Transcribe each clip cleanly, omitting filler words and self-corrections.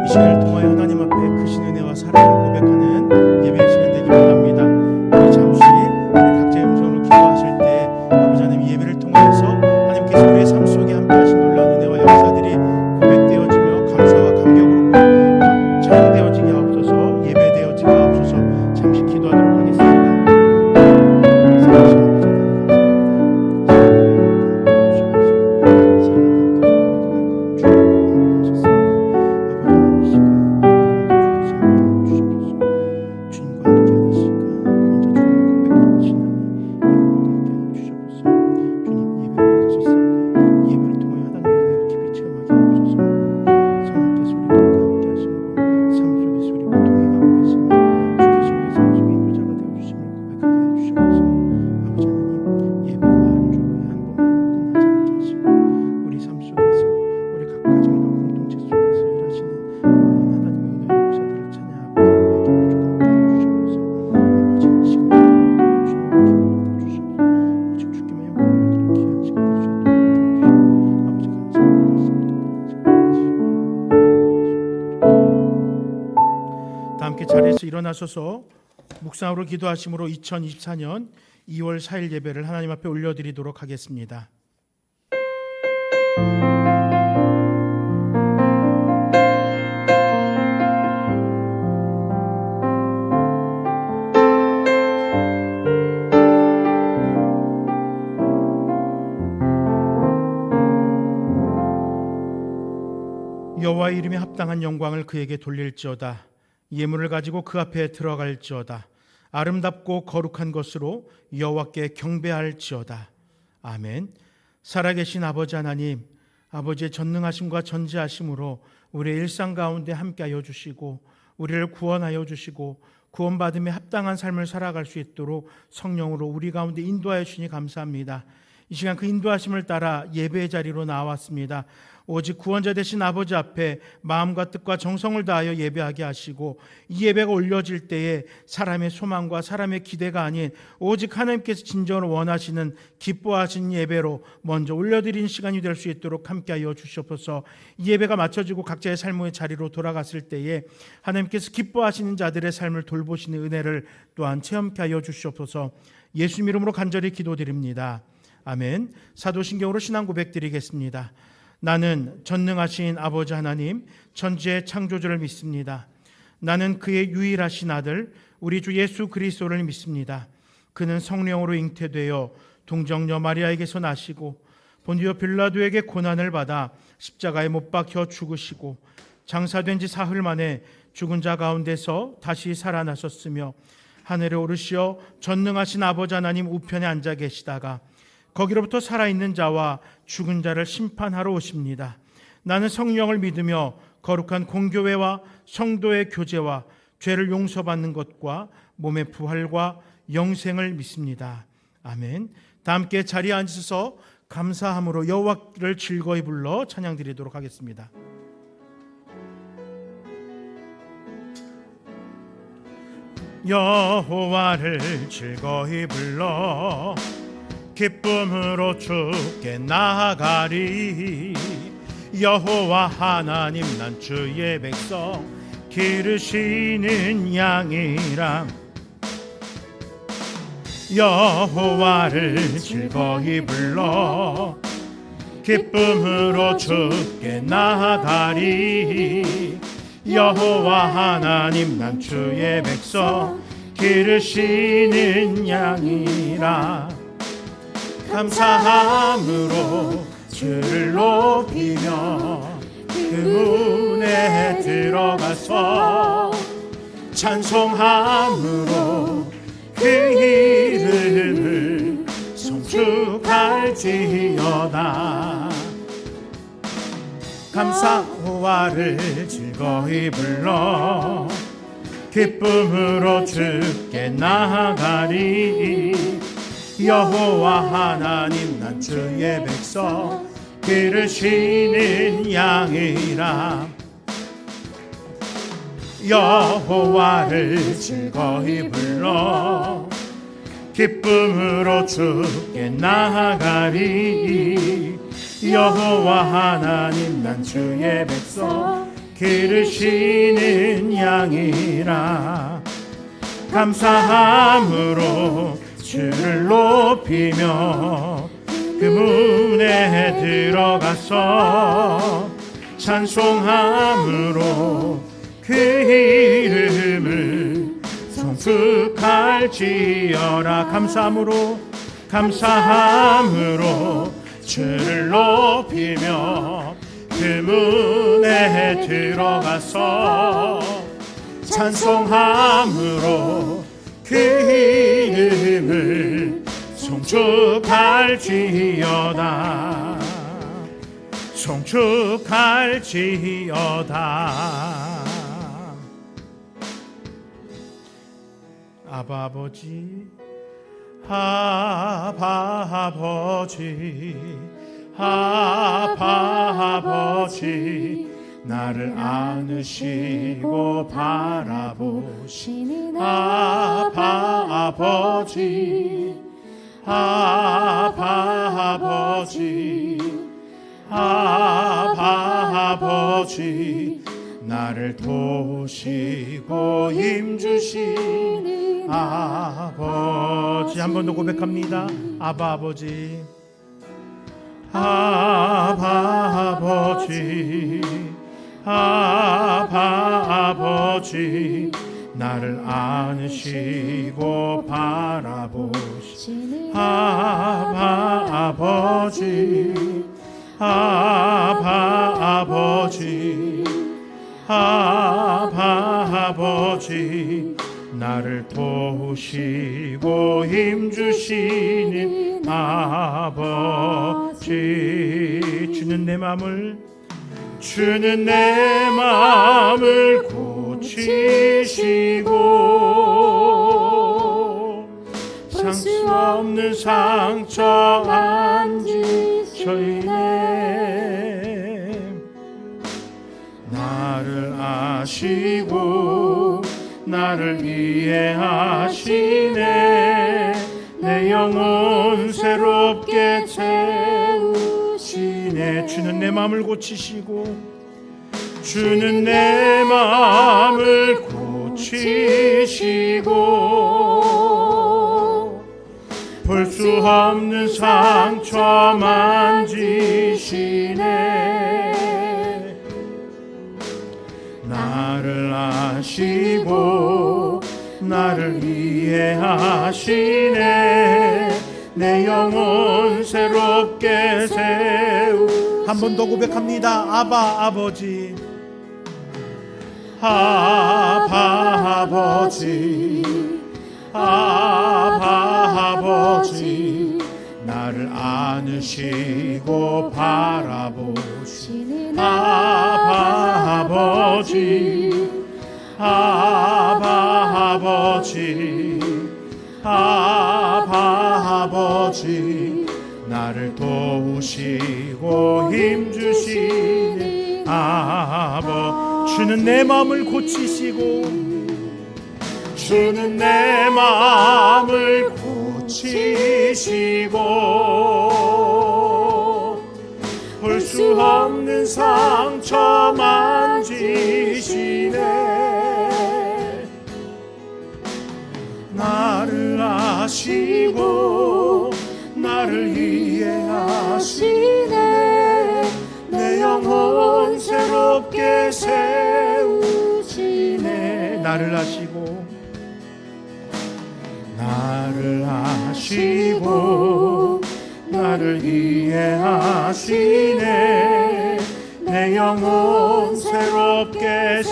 이 시간을 통하여 하나님 앞에 크신 은혜와 사랑을 고백하는 예배 시간 되기 바랍니다. 우리 잠시 각자의 음성으로 기도하실 때 아버지 하나님 예배를 통하여서 하나님께서 우리의 삶 속에 함께 하신 놀라운 은혜와 역사들이 고백되어지며 감사와 감격으로 찬양되어지게 하옵소서. 예배되어지게 하옵소서. 잠시 기도하도록 하겠습니다. 함께 자리에서 일어나셔서 묵상으로 기도하심으로 2024년 2월 4일 예배를 하나님 앞에 올려드리도록 하겠습니다. 여호와의 이름에 합당한 영광을 그에게 돌릴지어다. 예물을 가지고 그 앞에 들어갈지어다. 아름답고 거룩한 것으로 여호와께 경배할지어다. 아멘. 살아계신 아버지 하나님, 아버지의 전능하심과 전지하심으로 우리의 일상 가운데 함께하여 주시고 우리를 구원하여 주시고 구원받음에 합당한 삶을 살아갈 수 있도록 성령으로 우리 가운데 인도하여 주시니 감사합니다. 이 시간 그 인도하심을 따라 예배의 자리로 나왔습니다. 오직 구원자 되신 아버지 앞에 마음과 뜻과 정성을 다하여 예배하게 하시고 이 예배가 올려질 때에 사람의 소망과 사람의 기대가 아닌 오직 하나님께서 진정으로 원하시는 기뻐하시는 예배로 먼저 올려드리는 시간이 될 수 있도록 함께하여 주시옵소서. 이 예배가 마쳐지고 각자의 삶의 자리로 돌아갔을 때에 하나님께서 기뻐하시는 자들의 삶을 돌보시는 은혜를 또한 체험케 하여 주시옵소서. 예수님 이름으로 간절히 기도드립니다. 아멘. 사도신경으로 신앙 고백 드리겠습니다. 나는 전능하신 아버지 하나님 천지의 창조주를 믿습니다. 나는 그의 유일하신 아들 우리 주 예수 그리스도를 믿습니다. 그는 성령으로 잉태되어 동정녀 마리아에게서 나시고 본디오 빌라도에게 고난을 받아 십자가에 못 박혀 죽으시고 장사된 지 사흘 만에 죽은 자 가운데서 다시 살아나셨으며 하늘에 오르시어 전능하신 아버지 하나님 우편에 앉아 계시다가 거기로부터 살아있는 자와 죽은 자를 심판하러 오십니다. 나는 성령을 믿으며 거룩한 공교회와 성도의 교제와 죄를 용서받는 것과 몸의 부활과 영생을 믿습니다. 아멘. 다 함께 자리에 앉으셔서 감사함으로 여호와를 즐거이 불러 찬양드리도록 하겠습니다. 여호와를 즐거이 불러 기쁨으로 주께 나아가리. 여호와 하나님 난 주의 백성 기르시는 양이라. 여호와를 즐거이 불러 기쁨으로 주께 나아가리. 여호와 하나님 난 주의 백성 기르시는 양이라. 감사함으로 주를 높이며 그 문에 들어가서 찬송함으로 그 이름을 송축할지어다. 감사호와를 즐거이 불러 기쁨으로 주께 나아가리. 여호와 하나님 난 주의 백성 기르시는 양이라. 여호와를 즐거이 불러 기쁨으로 주께 나아가리. 여호와 하나님 난 주의 백성 기르시는 양이라 감사함으로 주를 높이며 그 문에 들어가서 찬송함으로 그 이름을 송축할지어라. 감사함으로 주를 높이며 그 문에 들어가서 찬송함으로 그 이름을 송축할지어다. 송축할지어다. 아바 아버지, 아바 아버지, 아바 아버지, 나를 안으시고 바라보시는 아바 아버지, 아바 아버지, 아바 아버지, 나를 도우시고 힘주시는 아버지. 한 번 더 고백합니다. 아바 아버지, 아바 아버지, 아바 아버지, 나를 안으시고 바라보시는 아바 아버지, 아바 아버지, 아바 아버지, 나를 도우시고 힘주시는 아버지. 주는 내 마음을 고치시고 볼 수 없는 상처 만지시네. 나를 아시고 나를 이해하시네. 내 영혼 새롭게 채우시네. 주는 내 마음을 고치시고, 주는 내 마음을 고치시고 볼 수 없는 상처 만지시네. 나를 아시고 나를 이해하시네. 내 영혼 새롭게 세우. 한 번 더 고백합니다. 아바 아버지, 아바 아버지, 아바 아버지, 나를 안으시고 바라보시는 아바 아버지, 아바 아버지, 아바 아버지, 나를 도우시고 힘주시는 아버지. 주는 내 마음을 고치시고, 주는 내 마음을 고치시고 볼 수 없는 상처 만지시네. 나를 아시고 나를 이해하시네. 내 영혼 새롭게 세우시네. 나를 아시고 나를 아시고 나를 이해하시네. 내 영혼 새롭게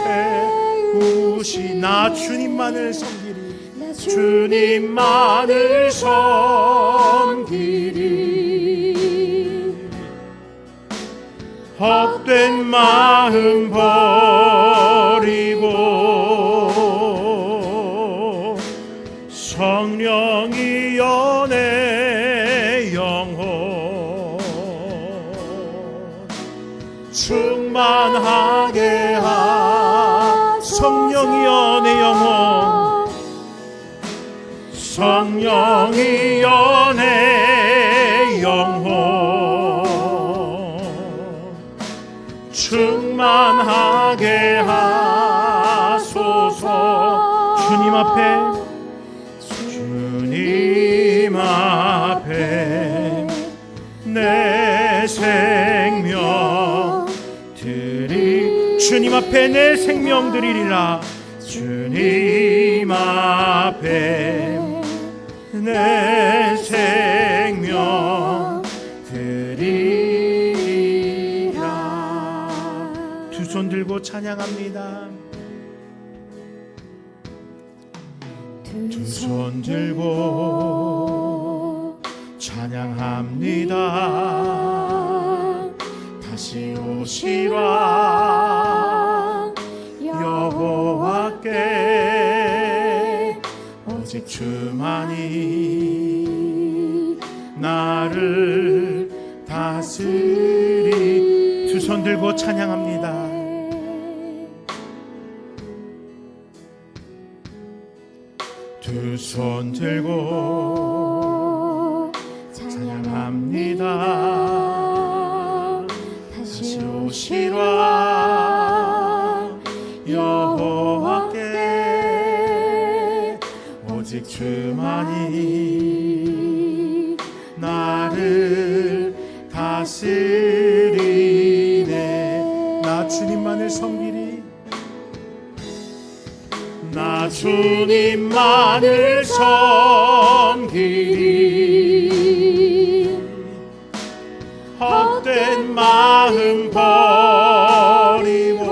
세우시나. 주님만을 섬기리, 주님만을 섬기리. 헛된 마음 버리고 성령이 연애 영혼 충만하게 성령이 연애 영혼, 성령이 연애 영혼 충만하게 충만하게 하소서. 주님 앞에 내 생명 드리. 주님 앞에 내 생명 드리리라. 주님 앞에 내 생명 드리리라. 두 손 들고 찬양합니다. 두 손 들고 찬양합니다. 다시 오시라 여호와께. 오직 주만이 나를 다스리. 두 손 들고 찬양합니다. 두 손 들고 찬양합니다. 다시 오시라 여호와께. 오직 주만이 나를 다스리네. 나 주님만을 섬기리. 나 주님만을 섬기리. 헛된 마음 버리고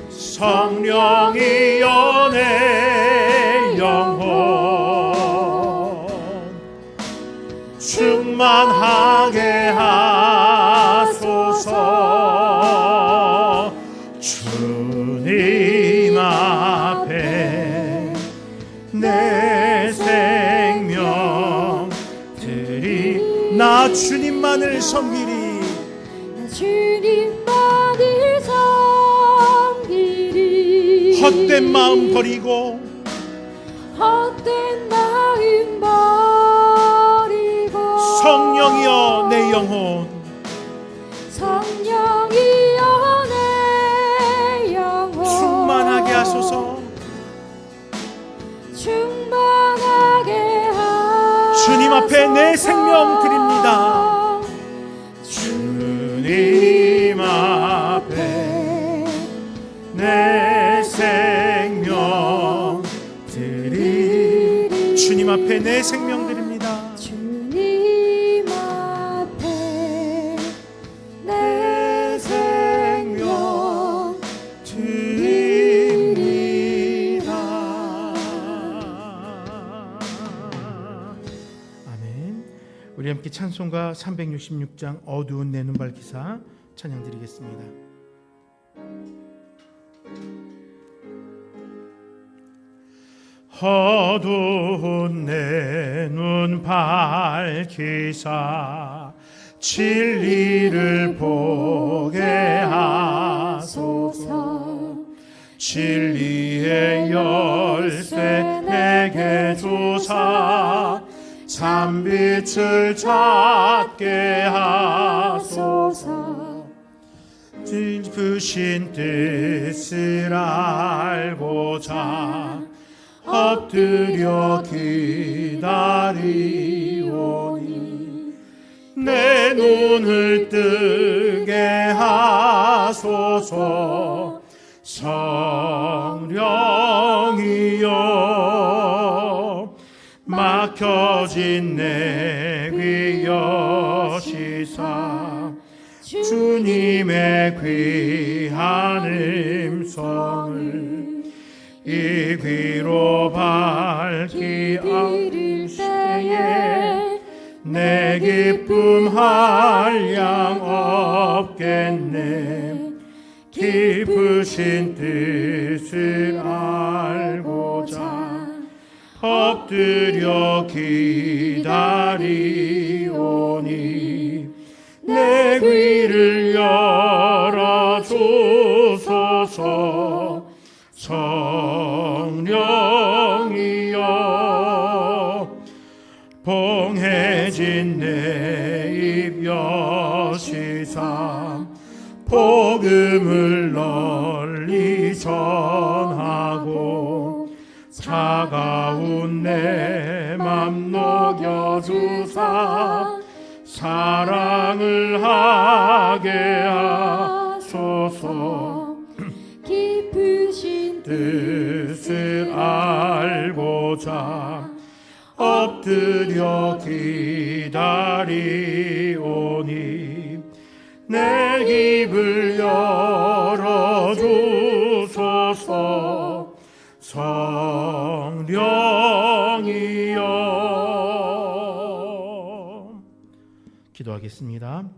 성령이여 내 영혼 충만하게 하소서. 주님 앞에 내 생명 드리. 나 주님만을 섬기리. 나 주님만을 섬기리. 헛된 마음 버리고 헛된 마음 버리고 성령이여 내 영혼 성령이여 내 영혼 충만하게 하소서. 충만하게 하소서. 주님 앞에 내 생명 드립니다. 주님 앞에 내 생명 드리. 주님 앞에 내 생명 드립니다. 주님 앞에 내 생명 드리리라. 아멘. 우리 함께 찬송가 366장 어두운 내 눈 밝히사 찬양 드리겠습니다. 어두운 내 눈 밝히사 진리를 보게 하소서. 진리의 열쇠 내게 주사 참빛을 찾게 하소서. 깊으신 뜻을 알고자 엎드려 기다리오니 내 눈을 뜨게 하소서. 성령이여 막혀진 내 귀 여시사 주님의 귀한 음성을 이 귀로 밝히 들을 때에 내 기쁨 한량 없겠네. 깊으신 뜻을 알고자 엎드려 기다리오니 내 귀를 열어주소서. 성령이여 봉해진 내 입 여시사 복음을 널리 전하고 차가운 내 맘 녹여주사 사랑을 하게 하소서. 깊으신 뜻을 알고자 엎드려 기다리오니 내 입을 열어주소서. 성령이여. 기도하겠습니다.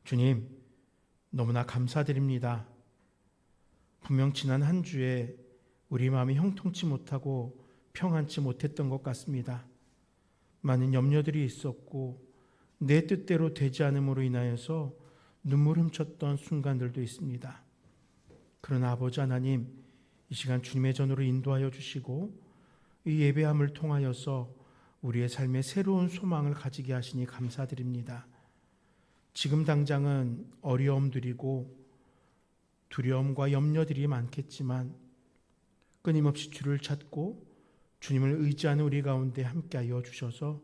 주님, 너무나 감사드립니다. 분명 지난 한 주에 우리 마음이 형통치 못하고 평안치 못했던 것 같습니다. 많은 염려들이 있었고 내 뜻대로 되지 않음으로 인하여서 눈물 훔쳤던 순간들도 있습니다. 그러나 아버지 하나님, 이 시간 주님의 전으로 인도하여 주시고 이 예배함을 통하여서 우리의 삶에 새로운 소망을 가지게 하시니 감사드립니다. 지금 당장은 어려움들이고 두려움과 염려들이 많겠지만 끊임없이 주를 찾고 주님을 의지하는 우리 가운데 함께하여 주셔서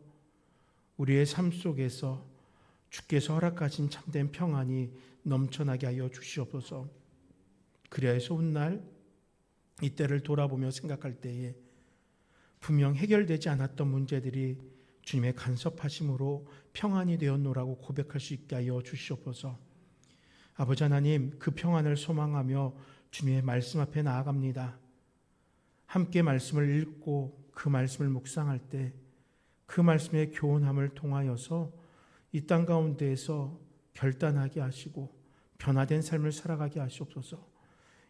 우리의 삶 속에서 주께서 허락하신 참된 평안이 넘쳐나게 하여 주시옵소서. 그리하여서 훗날 이때를 돌아보며 생각할 때에 분명 해결되지 않았던 문제들이 주님의 간섭하심으로 평안이 되었노라고 고백할 수 있게 하여 주시옵소서. 아버지 하나님, 그 평안을 소망하며 주님의 말씀 앞에 나아갑니다. 함께 말씀을 읽고 그 말씀을 묵상할 때 그 말씀의 교훈함을 통하여서 이 땅 가운데에서 결단하게 하시고 변화된 삶을 살아가게 하시옵소서.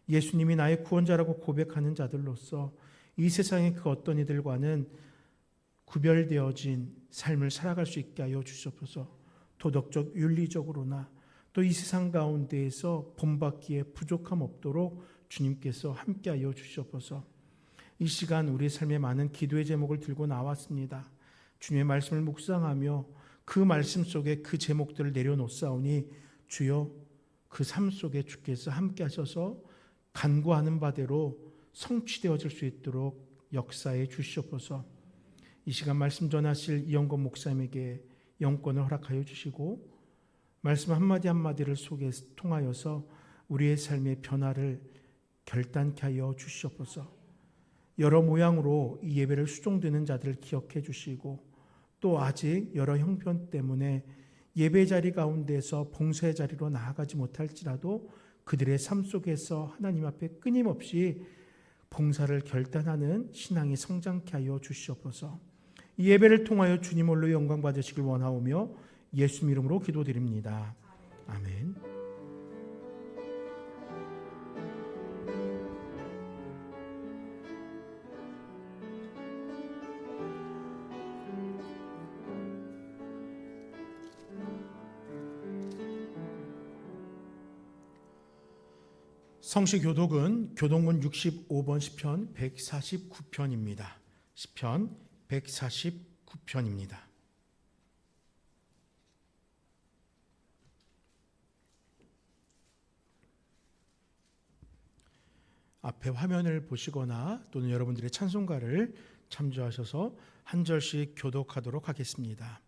예수님이 나의 구원자라고 고백하는 자들로서 이 세상의 그 어떤 이들과는 구별되어진 삶을 살아갈 수 있게 하여 주시옵소서. 도덕적, 윤리적으로나 또 이 세상 가운데에서 본받기에 부족함 없도록 주님께서 함께하여 주시옵소서. 이 시간 우리의 삶에 많은 기도의 제목을 들고 나왔습니다. 주님의 말씀을 묵상하며 그 말씀 속에 그 제목들을 내려놓사오니 주여, 그 삶 속에 주께서 함께하셔서 간구하는 바대로 성취되어질 수 있도록 역사해 주시옵소서. 이 시간 말씀 전하실 이영건 목사님에게 영권을 허락하여 주시고 말씀 한마디 한마디를 속에 통하여서 우리의 삶의 변화를 결단케 하여 주시옵소서. 여러 모양으로 이 예배를 수종드는 자들을 기억해 주시고 또 아직 여러 형편 때문에 예배 자리 가운데서 봉사의 자리로 나아가지 못할지라도 그들의 삶 속에서 하나님 앞에 끊임없이 봉사를 결단하는 신앙이 성장케 하여 주시옵소서. 이 예배를 통하여 주님 홀로 영광 받으시길 원하오며 예수 이름으로 기도드립니다. 아멘. 성시 교독은 교동문 65번 시편 149편입니다. 시편 149편입니다. 앞에 화면을 보시거나 또는 여러분들의 찬송가를 참조하셔서 한 절씩 교독하도록 하겠습니다.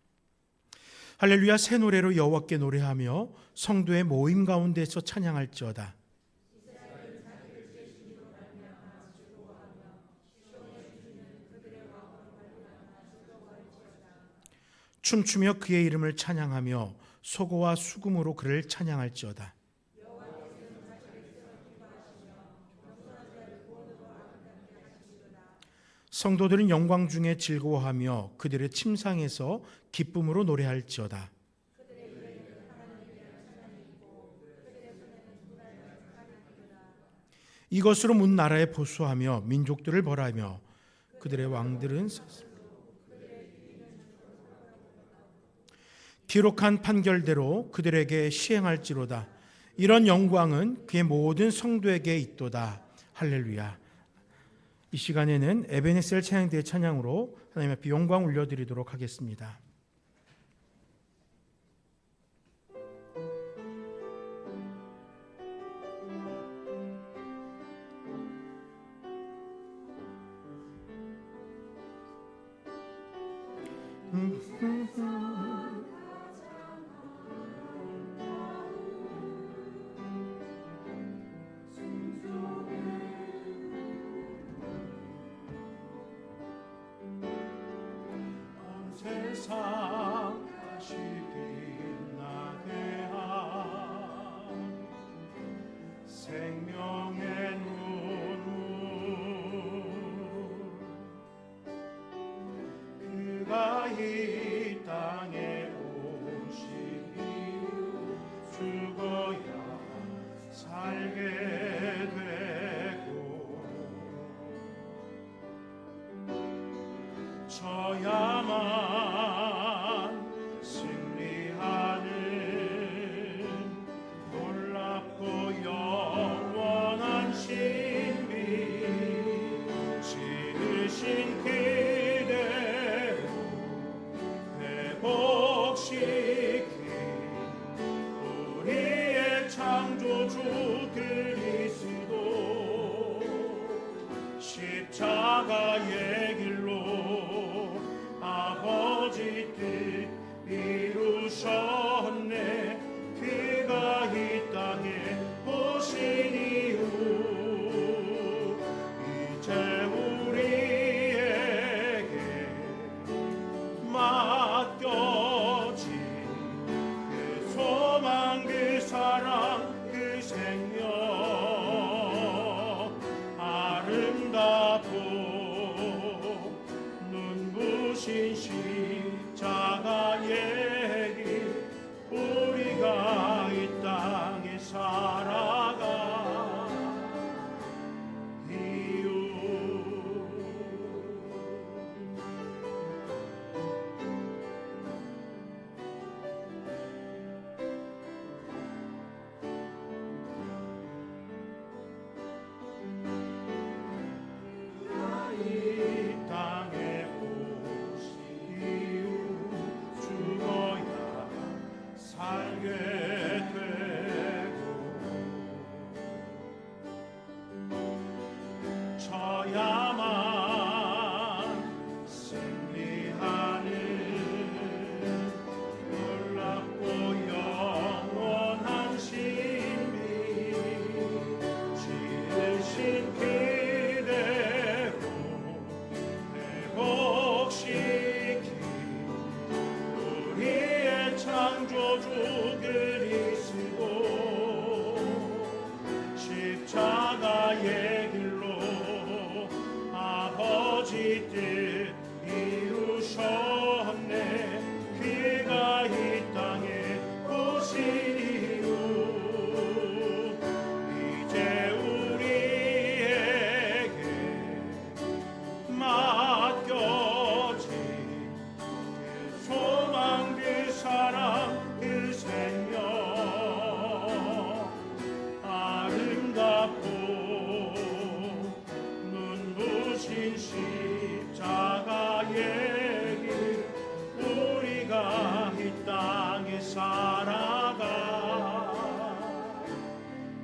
할렐루야. 새 노래로 여호와께 노래하며 성도의 모임 가운데서 찬양할지어다. 춤추며 그의 이름을 찬양하며 소고와 수금으로 그를 찬양할지어다. 성도들은 영광 중에 즐거워하며 그들의 침상에서 기쁨으로 노래할지어다. 이것으로 문 나라에 보수하며 민족들을 벌하며 그들의 왕들은 기록한 판결대로 그들에게 시행할지로다. 이런 영광은 그의 모든 성도에게 있도다. 할렐루야. 이 시간에는 에베네셀 찬양대의 찬양으로 하나님 앞에 영광 올려드리도록 하겠습니다. 세상 다시 빛나게 한 생명의 눈물 그가 이 땅에 오신 이후 죽어야 살게 되고 저야만 승리하는 놀랍고 영원한 신비 지으신 그대로 회복시킨 우리의 창조주 그리스도 십자가의 길로 아버지 뜻 이루셨네 그가 이 땅에 오신 이후 이제 우리에게 맡겨진 그 소망 그 사랑 그 생명 아름답고 눈부신 십자가의 길 우리가 이 땅에 살아가 이유 이 땅에 죽어야 살게 되고 저야만 승리하는 놀랍고 영원한 신비 지으신 그대로 회복시킨 우리의 창조주 그리스도 십자가의 길로 아버지 뜻 이루셨네 그가 이 땅에 오신 이후 이제 우리에게 맡겨진 소망 그 사랑 그 생명 아름답고 눈부신 십자가의 길 우리가 이 땅에 살아가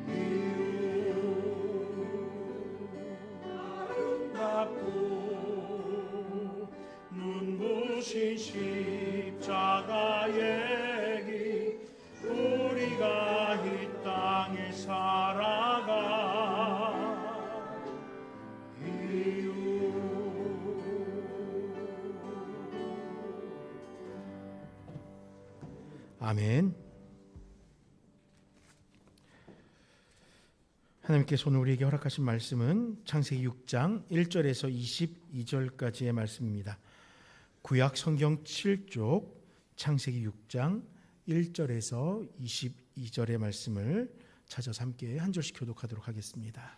이유 아름답고 눈부신 십자가의 길 우리가 이 땅에 살아가 이유 아멘. 하나님께서 오늘 우리에게 허락하신 말씀은 창세기 6장 1절에서 22절까지의 말씀입니다. 구약 성경 7쪽 창세기 6장 1절에서 22절의 말씀을 찾아서 함께 한 절씩 교독하도록 하겠습니다.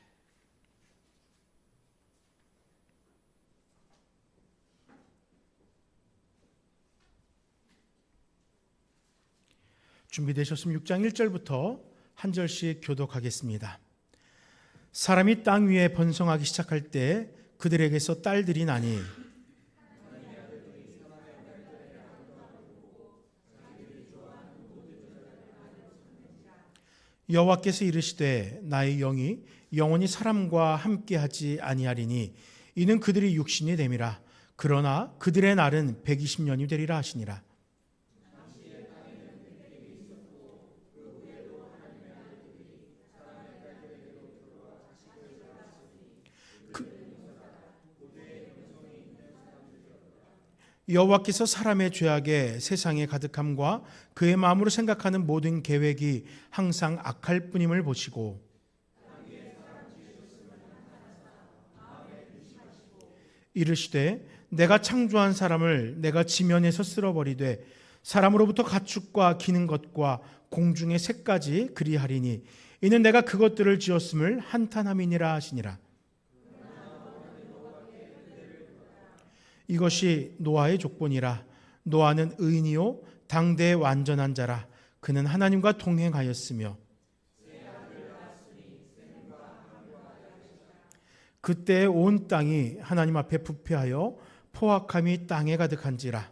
준비되셨으면 6장 1절부터 한 절씩 교독하겠습니다. 사람이 땅 위에 번성하기 시작할 때 그들에게서 딸들이 나니 여호와께서 이르시되 나의 영이 영원히 사람과 함께하지 아니하리니 이는 그들이 육신이 됨이라. 그러나 그들의 날은 120년이 되리라 하시니라. 여호와께서 사람의 죄악에 세상에 가득함과 그의 마음으로 생각하는 모든 계획이 항상 악할 뿐임을 보시고 이르시되 내가 창조한 사람을 내가 지면에서 쓸어버리되 사람으로부터 가축과 기는 것과 공중의 새까지 그리하리니 이는 내가 그것들을 지었음을 한탄함이니라 하시니라. 이것이 노아의 족본이라. 노아는 의인이요 당대의 완전한 자라. 그는 하나님과 동행하였으며 그때 온 땅이 하나님 앞에 부패하여 포악함이 땅에 가득한지라.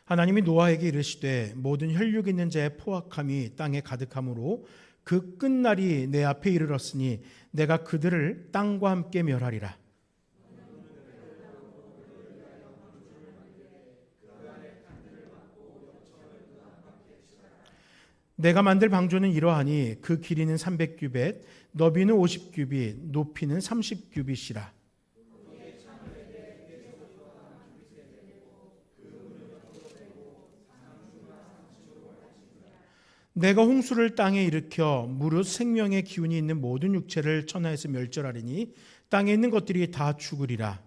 하나님이 노아에게 이르시되 모든 혈육 있는 자의 포악함이 땅에 가득함으로 그 끝날이 내 앞에 이르렀으니 내가 그들을 땅과 함께 멸하리라. 내가 만들 방주는 이러하니 그 길이는 300규빗, 너비는 50규빗, 높이는 30규빗이라. 내가 홍수를 땅에 일으켜 무릇 생명의 기운이 있는 모든 육체를 천하에서 멸절하리니 땅에 있는 것들이 다 죽으리라.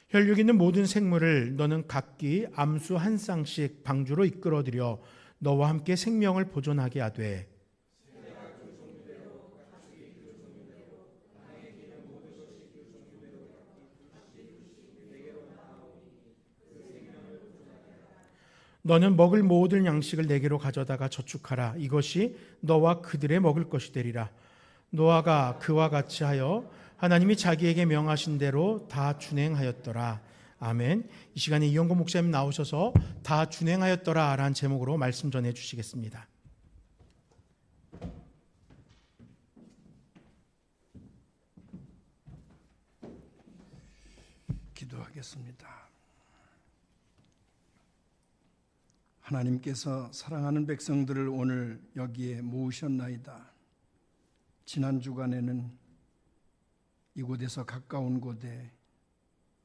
혈육 있는 모든 생물을 너는 각기 암수 한 쌍씩 방주로 이끌어들여 너와 함께 생명을 보존하게 하되 너는 먹을 모든 양식을 내게로 가져다가 저축하라. 이것이 너와 그들의 먹을 것이 되리라. 노아가 그와 같이 하여 하나님이 자기에게 명하신 대로 다 준행하였더라. 아멘. 이 시간에 이영고 목사님 나오셔서 다 준행하였더라 라는 제목으로 말씀 전해 주시겠습니다. 기도하겠습니다. 하나님께서 사랑하는 백성들을 오늘 여기에 모으셨나이다. 지난 주간에는 이곳에서 가까운 곳에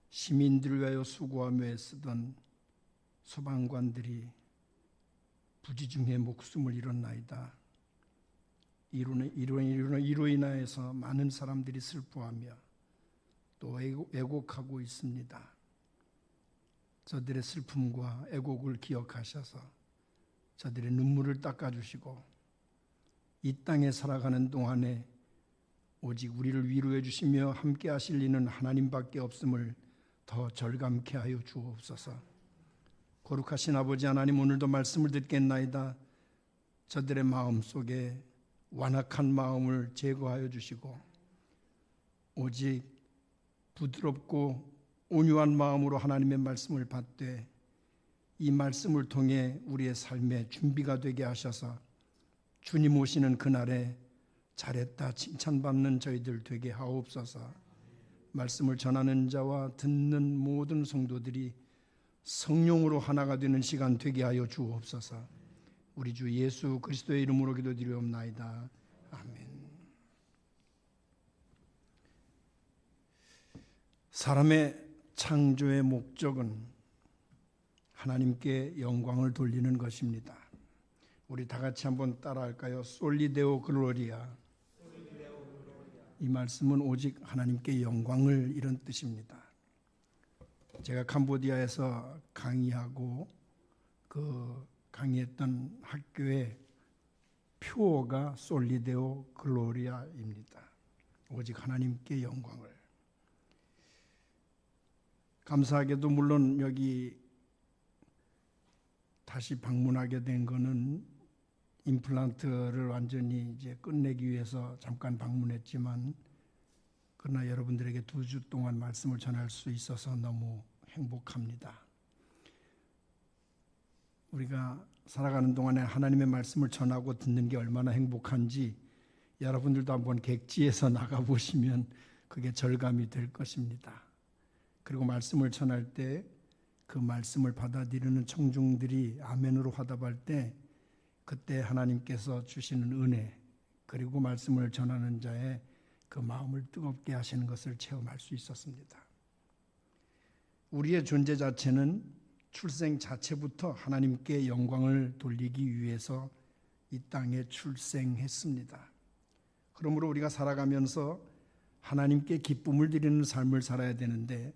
시민들을 위하여 수고하며 애쓰던 소방관들이 부지중에 목숨을 잃었나이다. 이로 인하여서 많은 사람들이 슬퍼하며 또 애곡하고 있습니다. 저들의 슬픔과 애곡을 기억하셔서 저들의 눈물을 닦아주시고 이 땅에 살아가는 동안에 오직 우리를 위로해 주시며 함께 하실 이는 하나님밖에 없음을 더 절감케 하여 주옵소서. 거룩하신 아버지 하나님, 오늘도 말씀을 듣겠나이다. 저들의 마음속에 완악한 마음을 제거하여 주시고 오직 부드럽고 온유한 마음으로 하나님의 말씀을 받되 이 말씀을 통해 우리의 삶의 준비가 되게 하셔서 주님 오시는 그날에 잘했다 칭찬받는 저희들 되게 하옵소서. 말씀을 전하는 자와 듣는 모든 성도들이 성령으로 하나가 되는 시간 되게 하여 주옵소서. 우리 주 예수 그리스도의 이름으로 기도드리옵나이다. 아멘. 사람의 창조의 목적은 하나님께 영광을 돌리는 것입니다. 우리 다 같이 한번 따라할까요? 솔리데오 글로리아. 이 말씀은 오직 하나님께 영광을 이런 뜻입니다. 제가 캄보디아에서 강의하고 그 강의했던 학교의 표어가 솔리데오 글로리아입니다. 오직 하나님께 영광을. 감사하게도 물론 여기 다시 방문하게 된 거는 임플란트를 완전히 이제 끝내기 위해서 잠깐 방문했지만 그러나 여러분들에게 2주 동안 말씀을 전할 수 있어서 너무 행복합니다. 우리가 살아가는 동안에 하나님의 말씀을 전하고 듣는 게 얼마나 행복한지 여러분들도 한번 객지에서 나가보시면 그게 절감이 될 것입니다. 그리고 말씀을 전할 때 그 말씀을 받아들이는 청중들이 아멘으로 화답할 때 그때 하나님께서 주시는 은혜, 그리고 말씀을 전하는 자의 그 마음을 뜨겁게 하시는 것을 체험할 수 있었습니다. 우리의 존재 자체는 출생 자체부터 하나님께 영광을 돌리기 위해서 이 땅에 출생했습니다. 그러므로 우리가 살아가면서 하나님께 기쁨을 드리는 삶을 살아야 되는데,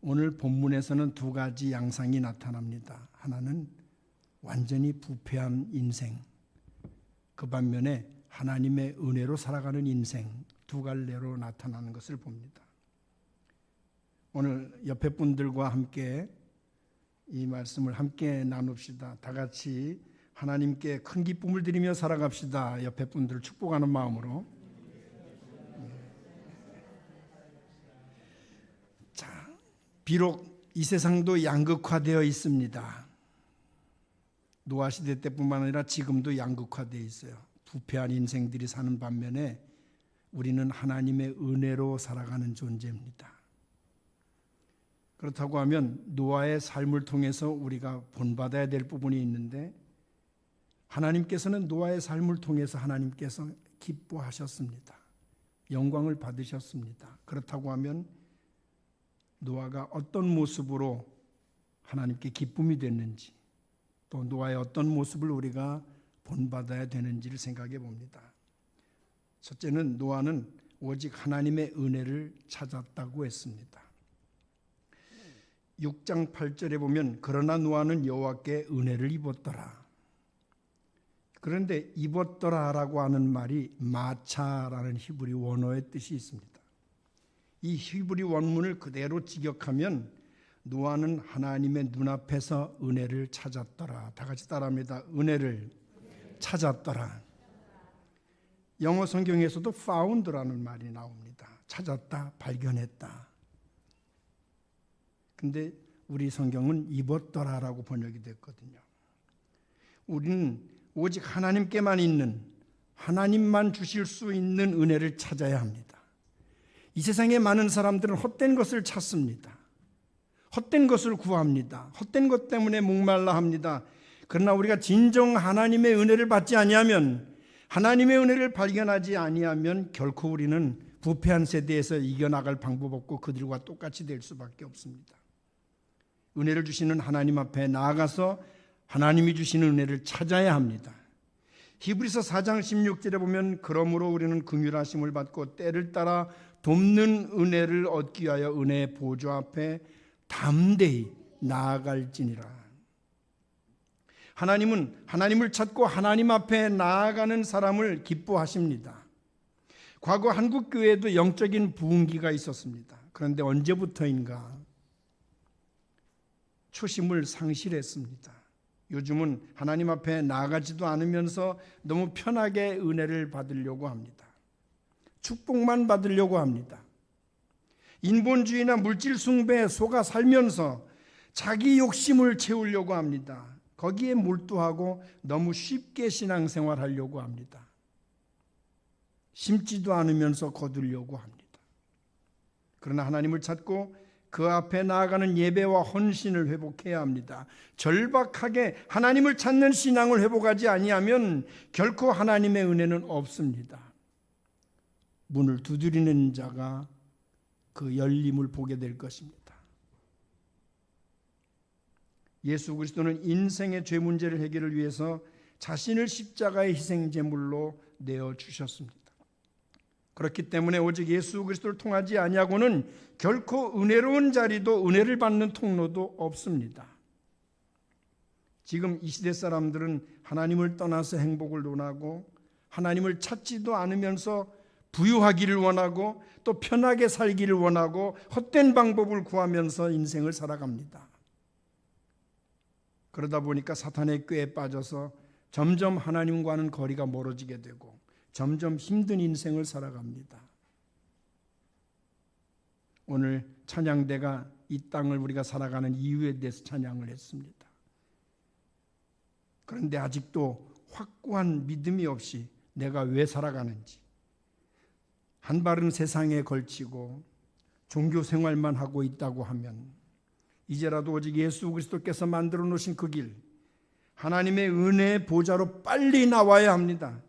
오늘 본문에서는 2가지 양상이 나타납니다. 하나는 완전히 부패한 인생, 그 반면에 하나님의 은혜로 살아가는 인생, 2갈래로 나타나는 것을 봅니다. 오늘 옆에 분들과 함께 이 말씀을 함께 나눕시다. 다 같이 하나님께 큰 기쁨을 드리며 살아갑시다. 옆에 분들을 축복하는 마음으로. 자, 비록 이 세상도 양극화되어 있습니다. 노아 시대 때뿐만 아니라 지금도 양극화되어 있어요. 부패한 인생들이 사는 반면에 우리는 하나님의 은혜로 살아가는 존재입니다. 그렇다고 하면 노아의 삶을 통해서 우리가 본받아야 될 부분이 있는데, 하나님께서는 노아의 삶을 통해서 하나님께서 기뻐하셨습니다. 영광을 받으셨습니다. 그렇다고 하면 노아가 어떤 모습으로 하나님께 기쁨이 됐는지, 또 노아의 어떤 모습을 우리가 본받아야 되는지를 생각해 봅니다. 첫째는 노아는 오직 하나님의 은혜를 찾았다고 했습니다. 6장 8절에 보면 그러나 노아는 여호와께 은혜를 입었더라. 그런데 입었더라라고 하는 말이 마차라는 히브리 원어의 뜻이 있습니다. 이 히브리 원문을 그대로 직역하면 노아는 하나님의 눈앞에서 은혜를 찾았더라. 다 같이 따라합니다. 은혜를 찾았더라. 영어 성경에서도 found라는 말이 나옵니다. 찾았다, 발견했다. 근데 우리 성경은 입었더라라고 번역이 됐거든요. 우리는 오직 하나님께만 있는, 하나님만 주실 수 있는 은혜를 찾아야 합니다. 이 세상에 많은 사람들은 헛된 것을 찾습니다. 헛된 것을 구합니다. 헛된 것 때문에 목말라 합니다. 그러나 우리가 진정 하나님의 은혜를 받지 아니하면, 하나님의 은혜를 발견하지 아니하면 결코 우리는 부패한 세대에서 이겨나갈 방법 없고 그들과 똑같이 될 수밖에 없습니다. 은혜를 주시는 하나님 앞에 나아가서 하나님이 주시는 은혜를 찾아야 합니다. 히브리서 4장 16절에 보면 그러므로 우리는 긍휼하심을 받고 때를 따라 돕는 은혜를 얻기 위하여 은혜의 보좌 앞에 담대히 나아갈지니라. 하나님은 하나님을 찾고 하나님 앞에 나아가는 사람을 기뻐하십니다. 과거 한국 교회에도 영적인 부흥기가 있었습니다. 그런데 언제부터인가 초심을 상실했습니다. 요즘은 하나님 앞에 나아가지도 않으면서 너무 편하게 은혜를 받으려고 합니다. 축복만 받으려고 합니다. 인본주의나 물질 숭배에 속아 살면서 자기 욕심을 채우려고 합니다. 거기에 몰두하고 너무 쉽게 신앙생활하려고 합니다. 심지도 않으면서 거두려고 합니다. 그러나 하나님을 찾고 그 앞에 나아가는 예배와 헌신을 회복해야 합니다. 절박하게 하나님을 찾는 신앙을 회복하지 아니하면 결코 하나님의 은혜는 없습니다. 문을 두드리는 자가 그 열림을 보게 될 것입니다. 예수 그리스도는 인생의 죄 문제를 해결을 위해서 자신을 십자가의 희생 제물로 내어 주셨습니다. 그렇기 때문에 오직 예수 그리스도를 통하지 아니하고는 결코 은혜로운 자리도 은혜를 받는 통로도 없습니다. 지금 이 시대 사람들은 하나님을 떠나서 행복을 논하고 하나님을 찾지도 않으면서 부유하기를 원하고 또 편하게 살기를 원하고 헛된 방법을 구하면서 인생을 살아갑니다. 그러다 보니까 사탄의 꾀에 빠져서 점점 하나님과는 거리가 멀어지게 되고 점점 힘든 인생을 살아갑니다. 오늘 찬양대가 이 땅을 우리가 살아가는 이유에 대해서 찬양을 했습니다. 그런데 아직도 확고한 믿음이 없이 내가 왜 살아가는지, 한 발은 세상에 걸치고 종교 생활만 하고 있다고 하면 이제라도 오직 예수 그리스도께서 만들어 놓으신 그 길, 하나님의 은혜의 보좌로 빨리 나와야 합니다.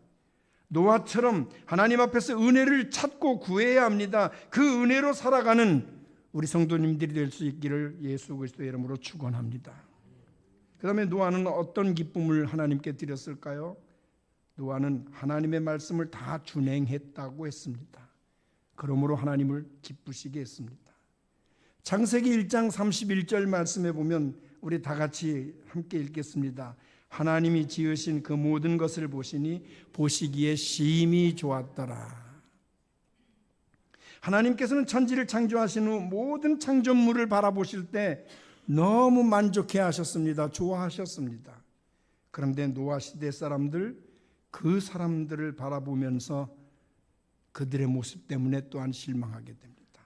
노아처럼 하나님 앞에서 은혜를 찾고 구해야 합니다. 그 은혜로 살아가는 우리 성도님들이 될 수 있기를 예수 그리스도의 이름으로 축원합니다. 그 다음에 노아는 어떤 기쁨을 하나님께 드렸을까요? 노아는 하나님의 말씀을 다 준행했다고 했습니다. 그러므로 하나님을 기쁘시게 했습니다. 창세기 1장 31절 말씀에 보면 우리 다 같이 함께 읽겠습니다. 하나님이 지으신 그 모든 것을 보시니 보시기에 심히 좋았더라. 하나님께서는 천지를 창조하신 후 모든 창조물을 바라보실 때 너무 만족해 하셨습니다. 좋아하셨습니다. 그런데 노아 시대 사람들, 그 사람들을 바라보면서 그들의 모습 때문에 또한 실망하게 됩니다.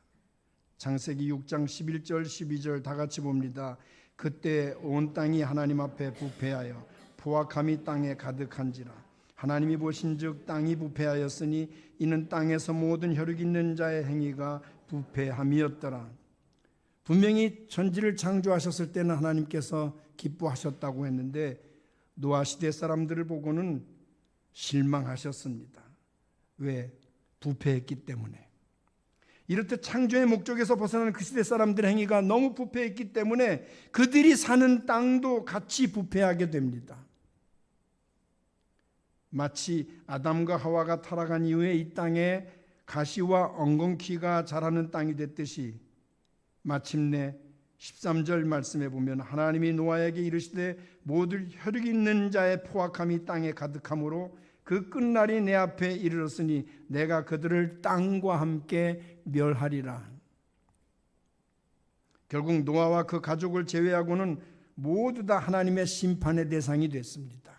창세기 6장 11절 12절 다 같이 봅니다. 그때 온 땅이 하나님 앞에 부패하여 포악함이 땅에 가득한지라. 하나님이 보신즉 땅이 부패하였으니 이는 땅에서 모든 혈육 있는 자의 행위가 부패함이었더라. 분명히 천지를 창조하셨을 때는 하나님께서 기뻐하셨다고 했는데 노아 시대 사람들을 보고는 실망하셨습니다. 왜? 부패했기 때문에. 이렇듯 창조의 목적에서 벗어나는 그 시대 사람들의 행위가 너무 부패했기 때문에 그들이 사는 땅도 같이 부패하게 됩니다. 마치 아담과 하와가 타락한 이후에 이 땅에 가시와 엉겅퀴가 자라는 땅이 됐듯이 마침내 13절 말씀에 보면 하나님이 노아에게 이르시되 모든 혈육 있는 자의 포악함이 땅에 가득하므로 그 끝날이 내 앞에 이르렀으니 내가 그들을 땅과 함께 멸하리라. 결국 노아와 그 가족을 제외하고는 모두 다 하나님의 심판의 대상이 됐습니다.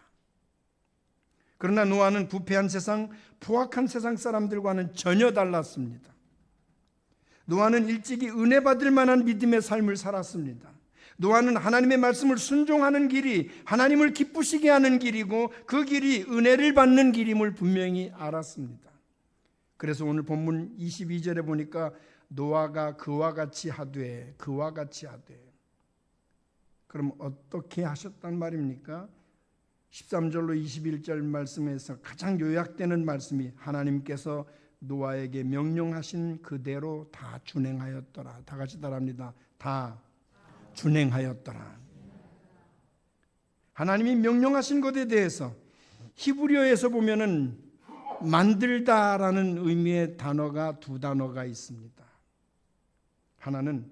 그러나 노아는 부패한 세상, 포악한 세상 사람들과는 전혀 달랐습니다. 노아는 일찍이 은혜 받을 만한 믿음의 삶을 살았습니다. 노아는 하나님의 말씀을 순종하는 길이 하나님을 기쁘시게 하는 길이고 그 길이 은혜를 받는 길임을 분명히 알았습니다. 그래서 오늘 본문 22절에 보니까 노아가 그와 같이 하되 그럼 어떻게 하셨단 말입니까? 13절로 21절 말씀에서 가장 요약되는 말씀이 하나님께서 노아에게 명령하신 그대로 다 준행하였더라. 다 같이 따라합니다. 다 준행하였더라. 하나님이 명령하신 것에 대해서 히브리어에서 보면은 만들다라는 의미의 단어가 두 단어가 있습니다. 하나는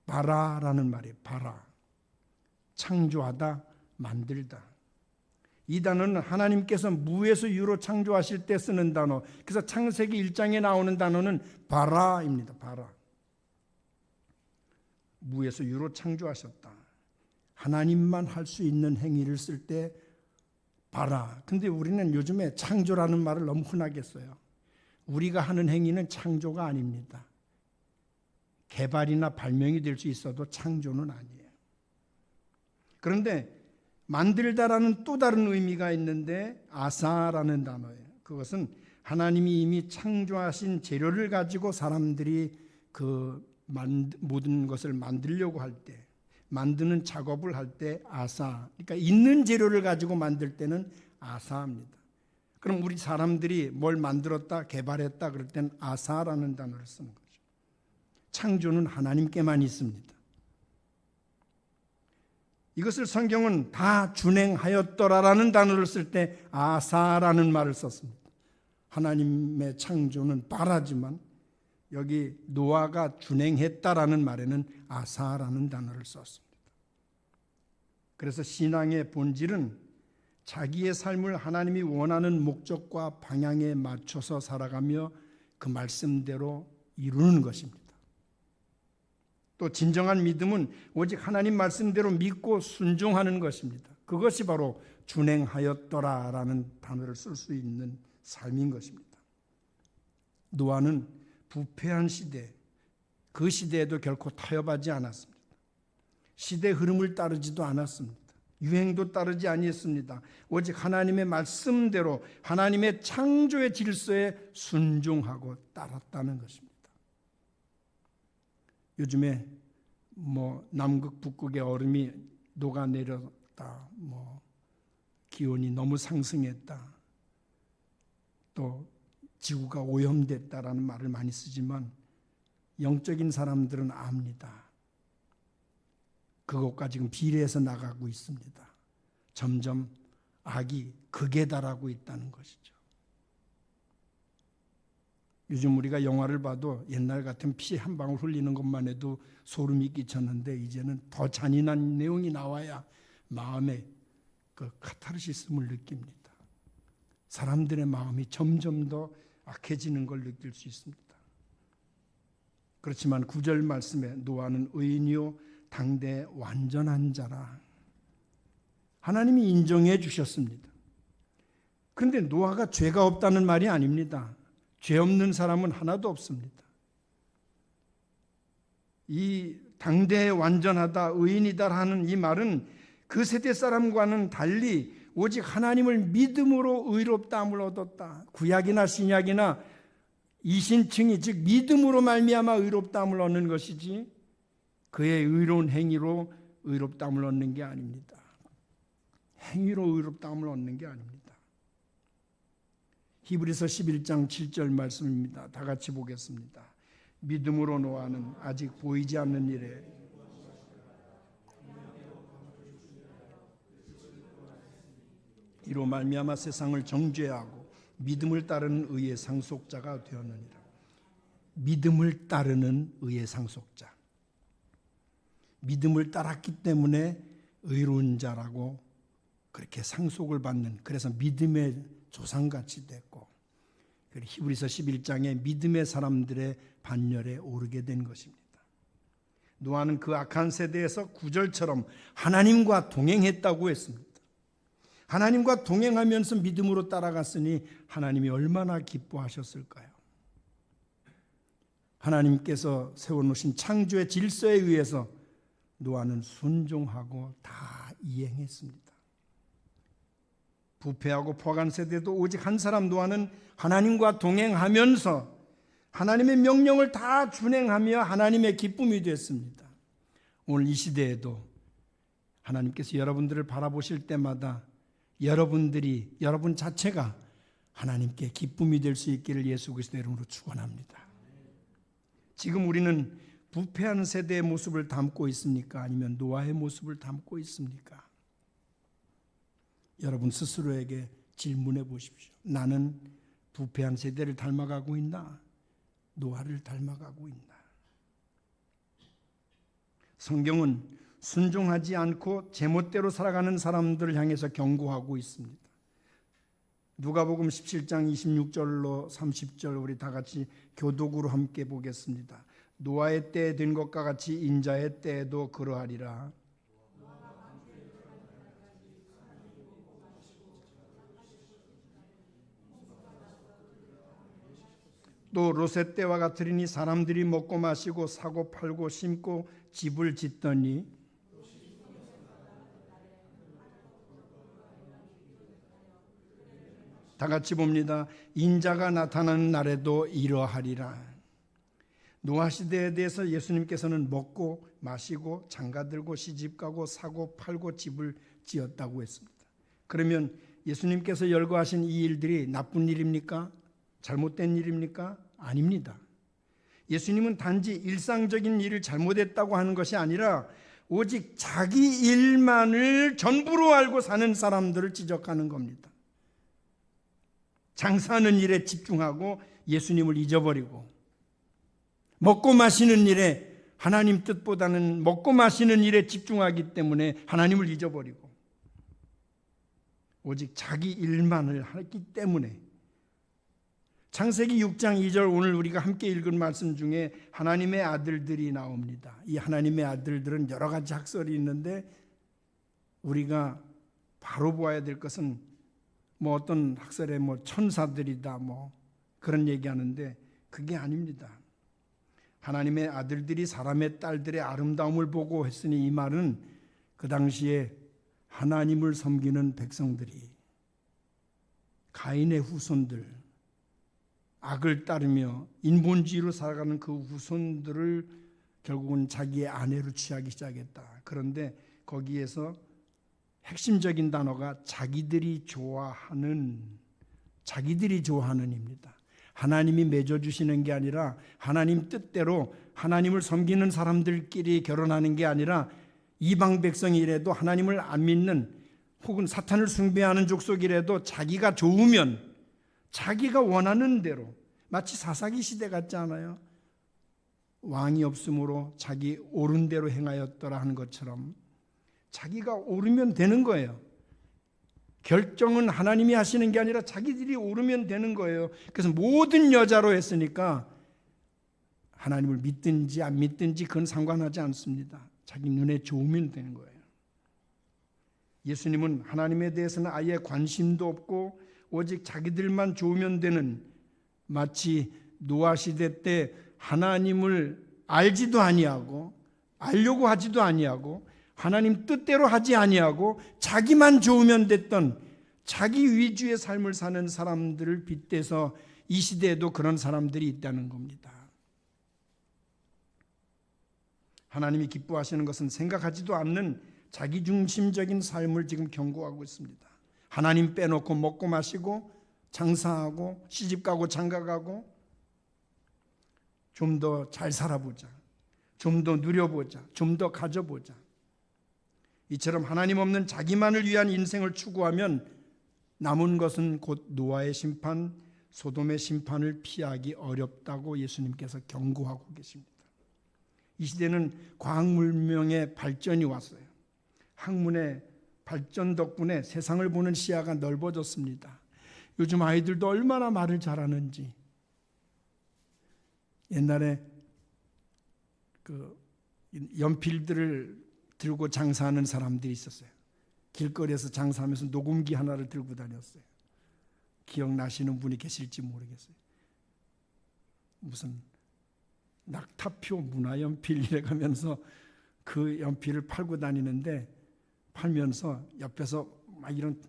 바라라는 말이에요. 바라. 창조하다, 만들다. 이 단어는 하나님께서 무에서 유로 창조하실 때 쓰는 단어. 그래서 창세기 1장에 나오는 단어는 바라입니다. 바라. 무에서 유로 창조하셨다. 하나님만 할 수 있는 행위를 쓸 때 바라. 근데 우리는 요즘에 창조라는 말을 너무 흔하게 써요. 우리가 하는 행위는 창조가 아닙니다. 개발이나 발명이 될 수 있어도 창조는 아니에요. 그런데 만들다라는 또 다른 의미가 있는데 아사라는 단어예요. 그것은 하나님이 이미 창조하신 재료를 가지고 사람들이 그 모든 것을 만들려고 할 때, 만드는 작업을 할 때 아사, 그러니까 있는 재료를 가지고 만들 때는 아사입니다. 그럼 우리 사람들이 뭘 만들었다, 개발했다 그럴 때는 아사라는 단어를 쓰는 거죠. 창조는 하나님께만 있습니다. 이것을 성경은 다 준행하였더라라는 단어를 쓸 때 아사라는 말을 썼습니다. 하나님의 창조는 바라지만 여기 노아가 준행했다라는 말에는 아사라는 단어를 썼습니다. 그래서 신앙의 본질은 자기의 삶을 하나님이 원하는 목적과 방향에 맞춰서 살아가며 그 말씀대로 이루는 것입니다. 또 진정한 믿음은 오직 하나님 말씀대로 믿고 순종하는 것입니다. 그것이 바로 준행하였더라라는 단어를 쓸 수 있는 삶인 것입니다. 노아는 부패한 시대, 그 시대에도 결코 타협하지 않았습니다. 시대 흐름을 따르지도 않았습니다. 유행도 따르지 아니했습니다. 오직 하나님의 말씀대로 하나님의 창조의 질서에 순종하고 따랐다는 것입니다. 요즘에 남극 북극의 얼음이 녹아내렸다, 기온이 너무 상승했다, 또 지구가 오염됐다라는 말을 많이 쓰지만 영적인 사람들은 압니다. 그것과 지금 비례해서 나가고 있습니다. 점점 악이 극에 달하고 있다는 것이죠. 요즘 우리가 영화를 봐도 옛날 같은 피 한 방울 흘리는 것만 해도 소름이 끼쳤는데 이제는 더 잔인한 내용이 나와야 마음에 그 카타르시스를 느낍니다. 사람들의 마음이 점점 더 악해지는 걸 느낄 수 있습니다. 그렇지만 9절 말씀에 노아는 의인이요 당대 완전한 자라 하나님이 인정해 주셨습니다. 그런데 노아가 죄가 없다는 말이 아닙니다. 죄 없는 사람은 하나도 없습니다. 이 당대 완전하다, 의인이다 하는 이 말은 그 세대 사람과는 달리 오직 하나님을 믿음으로 의롭다함을 얻었다. 구약이나 신약이나 이신칭이 즉 믿음으로 말미암아 의롭다함을 얻는 것이지 그의 의로운 행위로 의롭다함을 얻는 게 아닙니다. 행위로 의롭다함을 얻는 게 아닙니다. 히브리서 11장 7절 말씀입니다. 다 같이 보겠습니다. 믿음으로 노아는 아직 보이지 않는 일에 이로 말미암아 세상을 정죄하고 믿음을 따르는 의의 상속자가 되었느니라. 믿음을 따르는 의의 상속자. 믿음을 따랐기 때문에 의로운 자라고 그렇게 상속을 받는, 그래서 믿음의 조상같이 됐고 히브리서 11장에 믿음의 사람들의 반열에 오르게 된 것입니다. 노아는 그 악한 세대에서 9절처럼 하나님과 동행했다고 했습니다. 하나님과 동행하면서 믿음으로 따라갔으니 하나님이 얼마나 기뻐하셨을까요? 하나님께서 세워놓으신 창조의 질서에 의해서 노아는 순종하고 다 이행했습니다. 부패하고 포악한 세대도 오직 한 사람 노아는 하나님과 동행하면서 하나님의 명령을 다 준행하며 하나님의 기쁨이 됐습니다. 오늘 이 시대에도 하나님께서 여러분들을 바라보실 때마다 여러분 자체가 하나님께 기쁨이 될 수 있기를 예수 그리스도의 이름으로 축원합니다. 지금 우리는 부패한 세대의 모습을 담고 있습니까? 아니면 노아의 모습을 담고 있습니까? 여러분 스스로에게 질문해 보십시오. 나는 부패한 세대를 닮아가고 있나? 노아를 닮아가고 있나? 성경은 순종하지 않고 제멋대로 살아가는 사람들을 향해서 경고하고 있습니다. 누가복음 17장 26절로 30절 우리 다 같이 교독으로 함께 보겠습니다. 노아의 때에 된 것과 같이 인자의 때에도 그러하리라. 또 롯의 때와 같으리니 사람들이 먹고 마시고 사고 팔고 심고 집을 짓더니 다 같이 봅니다. 인자가 나타나는 날에도 이러하리라. 노아 시대에 대해서 예수님께서는 먹고 마시고 장가들고 시집가고 사고 팔고 집을 지었다고 했습니다. 그러면 예수님께서 열거하신 이 일들이 나쁜 일입니까? 잘못된 일입니까? 아닙니다. 예수님은 단지 일상적인 일을 잘못했다고 하는 것이 아니라 오직 자기 일만을 전부로 알고 사는 사람들을 지적하는 겁니다. 장사하는 일에 집중하고 예수님을 잊어버리고 먹고 마시는 일에 하나님 뜻보다는 먹고 마시는 일에 집중하기 때문에 하나님을 잊어버리고 오직 자기 일만을 하기 때문에 창세기 6장 2절 오늘 우리가 함께 읽은 말씀 중에 하나님의 아들들이 나옵니다. 이 하나님의 아들들은 여러 가지 학설이 있는데 우리가 바로 보아야 될 것은 어떤 학설에 천사들이다 그런 얘기하는데 그게 아닙니다. 하나님의 아들들이 사람의 딸들의 아름다움을 보고 했으니 이 말은 그 당시에 하나님을 섬기는 백성들이 가인의 후손들, 악을 따르며 인본주의로 살아가는 그 후손들을 결국은 자기의 아내로 취하기 시작했다. 그런데 거기에서 핵심적인 단어가 자기들이 좋아하는입니다. 하나님이 맺어주시는 게 아니라 하나님 뜻대로 하나님을 섬기는 사람들끼리 결혼하는 게 아니라 이방 백성이라도 하나님을 안 믿는 혹은 사탄을 숭배하는 족속이라도 자기가 좋으면 자기가 원하는 대로, 마치 사사기 시대 같지 않아요? 왕이 없으므로 자기 옳은 대로 행하였더라 하는 것처럼 자기가 옳으면 되는 거예요. 결정은 하나님이 하시는 게 아니라 자기들이 옳으면 되는 거예요. 그래서 모든 여자로 했으니까 하나님을 믿든지 안 믿든지 그건 상관하지 않습니다. 자기 눈에 좋으면 되는 거예요. 예수님은 하나님에 대해서는 아예 관심도 없고 오직 자기들만 좋으면 되는, 마치 노아 시대 때 하나님을 알지도 아니하고 알려고 하지도 아니하고 하나님 뜻대로 하지 아니하고 자기만 좋으면 됐던 자기 위주의 삶을 사는 사람들을 빗대서 이 시대에도 그런 사람들이 있다는 겁니다. 하나님이 기뻐하시는 것은 생각하지도 않는 자기중심적인 삶을 지금 경고하고 있습니다. 하나님 빼놓고 먹고 마시고 장사하고 시집가고 장가가고 좀 더 잘 살아보자, 좀 더 누려보자, 좀 더 가져보자. 이처럼 하나님 없는 자기만을 위한 인생을 추구하면 남은 것은 곧 노아의 심판, 소돔의 심판을 피하기 어렵다고 예수님께서 경고하고 계십니다. 이 시대는 과학문명의 발전이 왔어요. 학문의 발전 덕분에 세상을 보는 시야가 넓어졌습니다. 요즘 아이들도 얼마나 말을 잘하는지. 옛날에 그 연필들을 들고 장사하는 사람들이 있었어요. 길거리에서 장사하면서 녹음기 하나를 들고 다녔어요. 기억나시는 분이 계실지 모르겠어요. 무슨 낙타표 문화연필이래 가면서 그 연필을 팔고 다니는데, 팔면서 옆에서 막 이런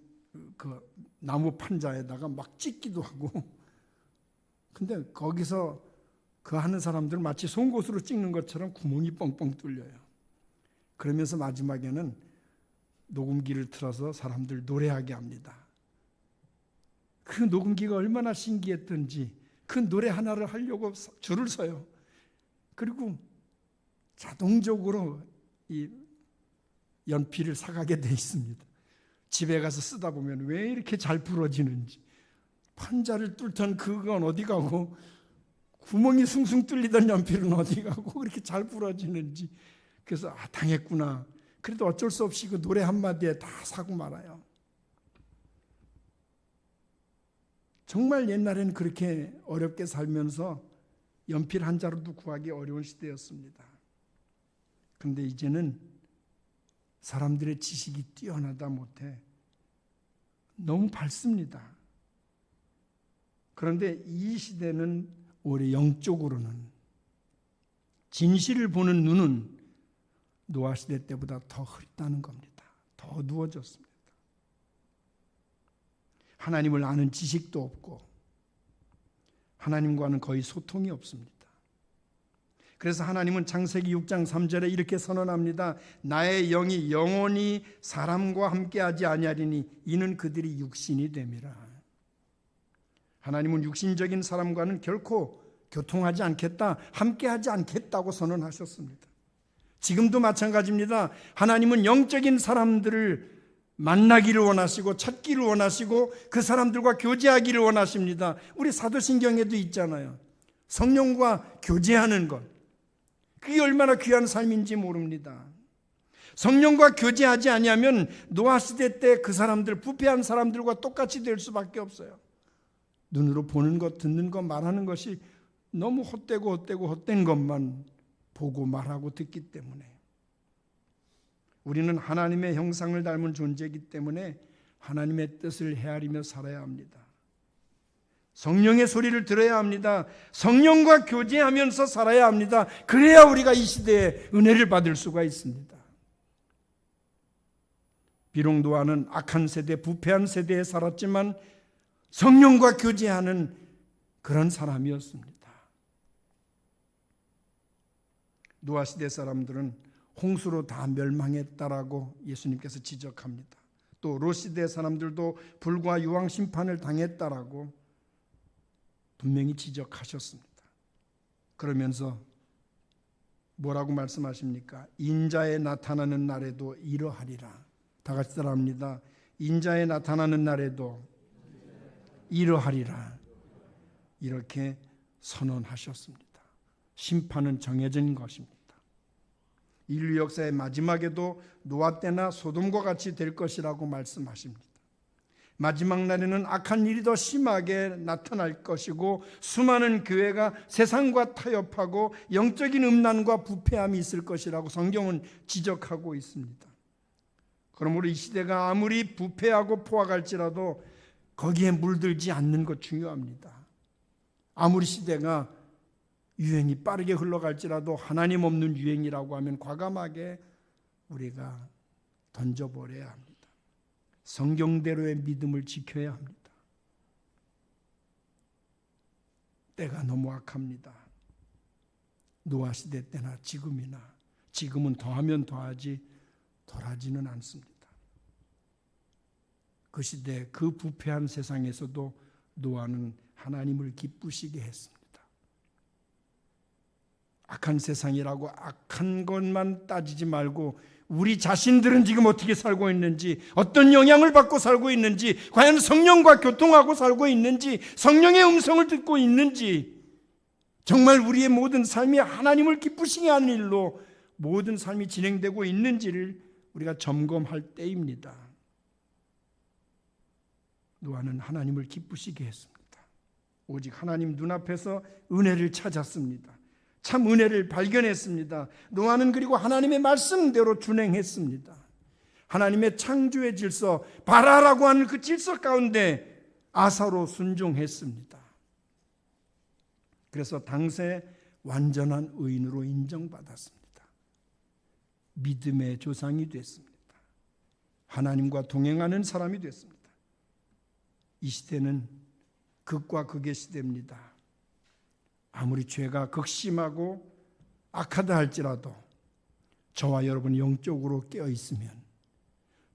그 나무 판자에다가 막 찍기도 하고, 근데 거기서 그 하는 사람들은 마치 송곳으로 찍는 것처럼 구멍이 뻥뻥 뚫려요. 그러면서 마지막에는 녹음기를 틀어서 사람들 노래하게 합니다. 그 녹음기가 얼마나 신기했던지 그 노래 하나를 하려고 줄을 서요. 그리고 자동적으로 이 연필을 사가게 돼 있습니다. 집에 가서 쓰다 보면 왜 이렇게 잘 부러지는지, 판자를 뚫던 그건 어디 가고 구멍이 숭숭 뚫리던 연필은 어디 가고 그렇게 잘 부러지는지. 그래서 당했구나. 그래도 어쩔 수 없이 그 노래 한마디에 다 사고 말아요. 정말 옛날에는 그렇게 어렵게 살면서 연필 한 자루도 구하기 어려운 시대였습니다. 그런데 이제는 사람들의 지식이 뛰어나다 못해 너무 밝습니다. 그런데 이 시대는 오히려 영적으로는, 진실을 보는 눈은 노아 시대 때보다 더 흐렸다는 겁니다. 더 어두워졌습니다. 하나님을 아는 지식도 없고 하나님과는 거의 소통이 없습니다. 그래서 하나님은 창세기 6장 3절에 이렇게 선언합니다. 나의 영이 영원히 사람과 함께하지 아니하리니 이는 그들이 육신이 됨이라. 하나님은 육신적인 사람과는 결코 교통하지 않겠다, 함께하지 않겠다고 선언하셨습니다. 지금도 마찬가지입니다. 하나님은 영적인 사람들을 만나기를 원하시고 찾기를 원하시고 그 사람들과 교제하기를 원하십니다. 우리 사도신경에도 있잖아요. 성령과 교제하는 것, 그게 얼마나 귀한 삶인지 모릅니다. 성령과 교제하지 아니하면 노아 시대 때 그 사람들, 부패한 사람들과 똑같이 될 수밖에 없어요. 눈으로 보는 것, 듣는 것, 말하는 것이 너무 헛된 것만 보고 말하고 듣기 때문에, 우리는 하나님의 형상을 닮은 존재이기 때문에 하나님의 뜻을 헤아리며 살아야 합니다. 성령의 소리를 들어야 합니다. 성령과 교제하면서 살아야 합니다. 그래야 우리가 이 시대에 은혜를 받을 수가 있습니다. 비록 노아는 악한 세대, 부패한 세대에 살았지만 성령과 교제하는 그런 사람이었습니다. 노아 시대 사람들은 홍수로 다 멸망했다라고 예수님께서 지적합니다. 또 롯 시대 사람들도 불과 유황 심판을 당했다라고 분명히 지적하셨습니다. 그러면서 뭐라고 말씀하십니까? 인자에 나타나는 날에도 이러하리라. 다 같이 따라합니다. 인자에 나타나는 날에도 이러하리라. 이렇게 선언하셨습니다. 심판은 정해진 것입니다. 인류 역사의 마지막에도 노아 때나 소돔과 같이 될 것이라고 말씀하십니다. 마지막 날에는 악한 일이 더 심하게 나타날 것이고 수많은 교회가 세상과 타협하고 영적인 음란과 부패함이 있을 것이라고 성경은 지적하고 있습니다. 그러므로 이 시대가 아무리 부패하고 포악할지라도 거기에 물들지 않는 것 중요합니다. 아무리 시대가 유행이 빠르게 흘러갈지라도 하나님 없는 유행이라고 하면 과감하게 우리가 던져버려야 합니다. 성경대로의 믿음을 지켜야 합니다. 때가 너무 악합니다. 노아 시대 때나 지금이나 지금은 더하면 더하지 덜하지는 않습니다. 그 시대 그 부패한 세상에서도 노아는 하나님을 기쁘시게 했습니다. 악한 세상이라고 악한 것만 따지지 말고 우리 자신들은 지금 어떻게 살고 있는지, 어떤 영향을 받고 살고 있는지, 과연 성령과 교통하고 살고 있는지, 성령의 음성을 듣고 있는지, 정말 우리의 모든 삶이 하나님을 기쁘시게 하는 일로 모든 삶이 진행되고 있는지를 우리가 점검할 때입니다. 노아는 하나님을 기쁘시게 했습니다. 오직 하나님 눈앞에서 은혜를 찾았습니다. 참 은혜를 발견했습니다. 노아는 그리고 하나님의 말씀대로 준행했습니다. 하나님의 창조의 질서, 바라라고 하는 그 질서 가운데 아사로 순종했습니다. 그래서 당시에 완전한 의인으로 인정받았습니다. 믿음의 조상이 됐습니다. 하나님과 동행하는 사람이 됐습니다. 이 시대는 극과 극의 시대입니다. 아무리 죄가 극심하고 악하다 할지라도 저와 여러분이 영적으로 깨어 있으면,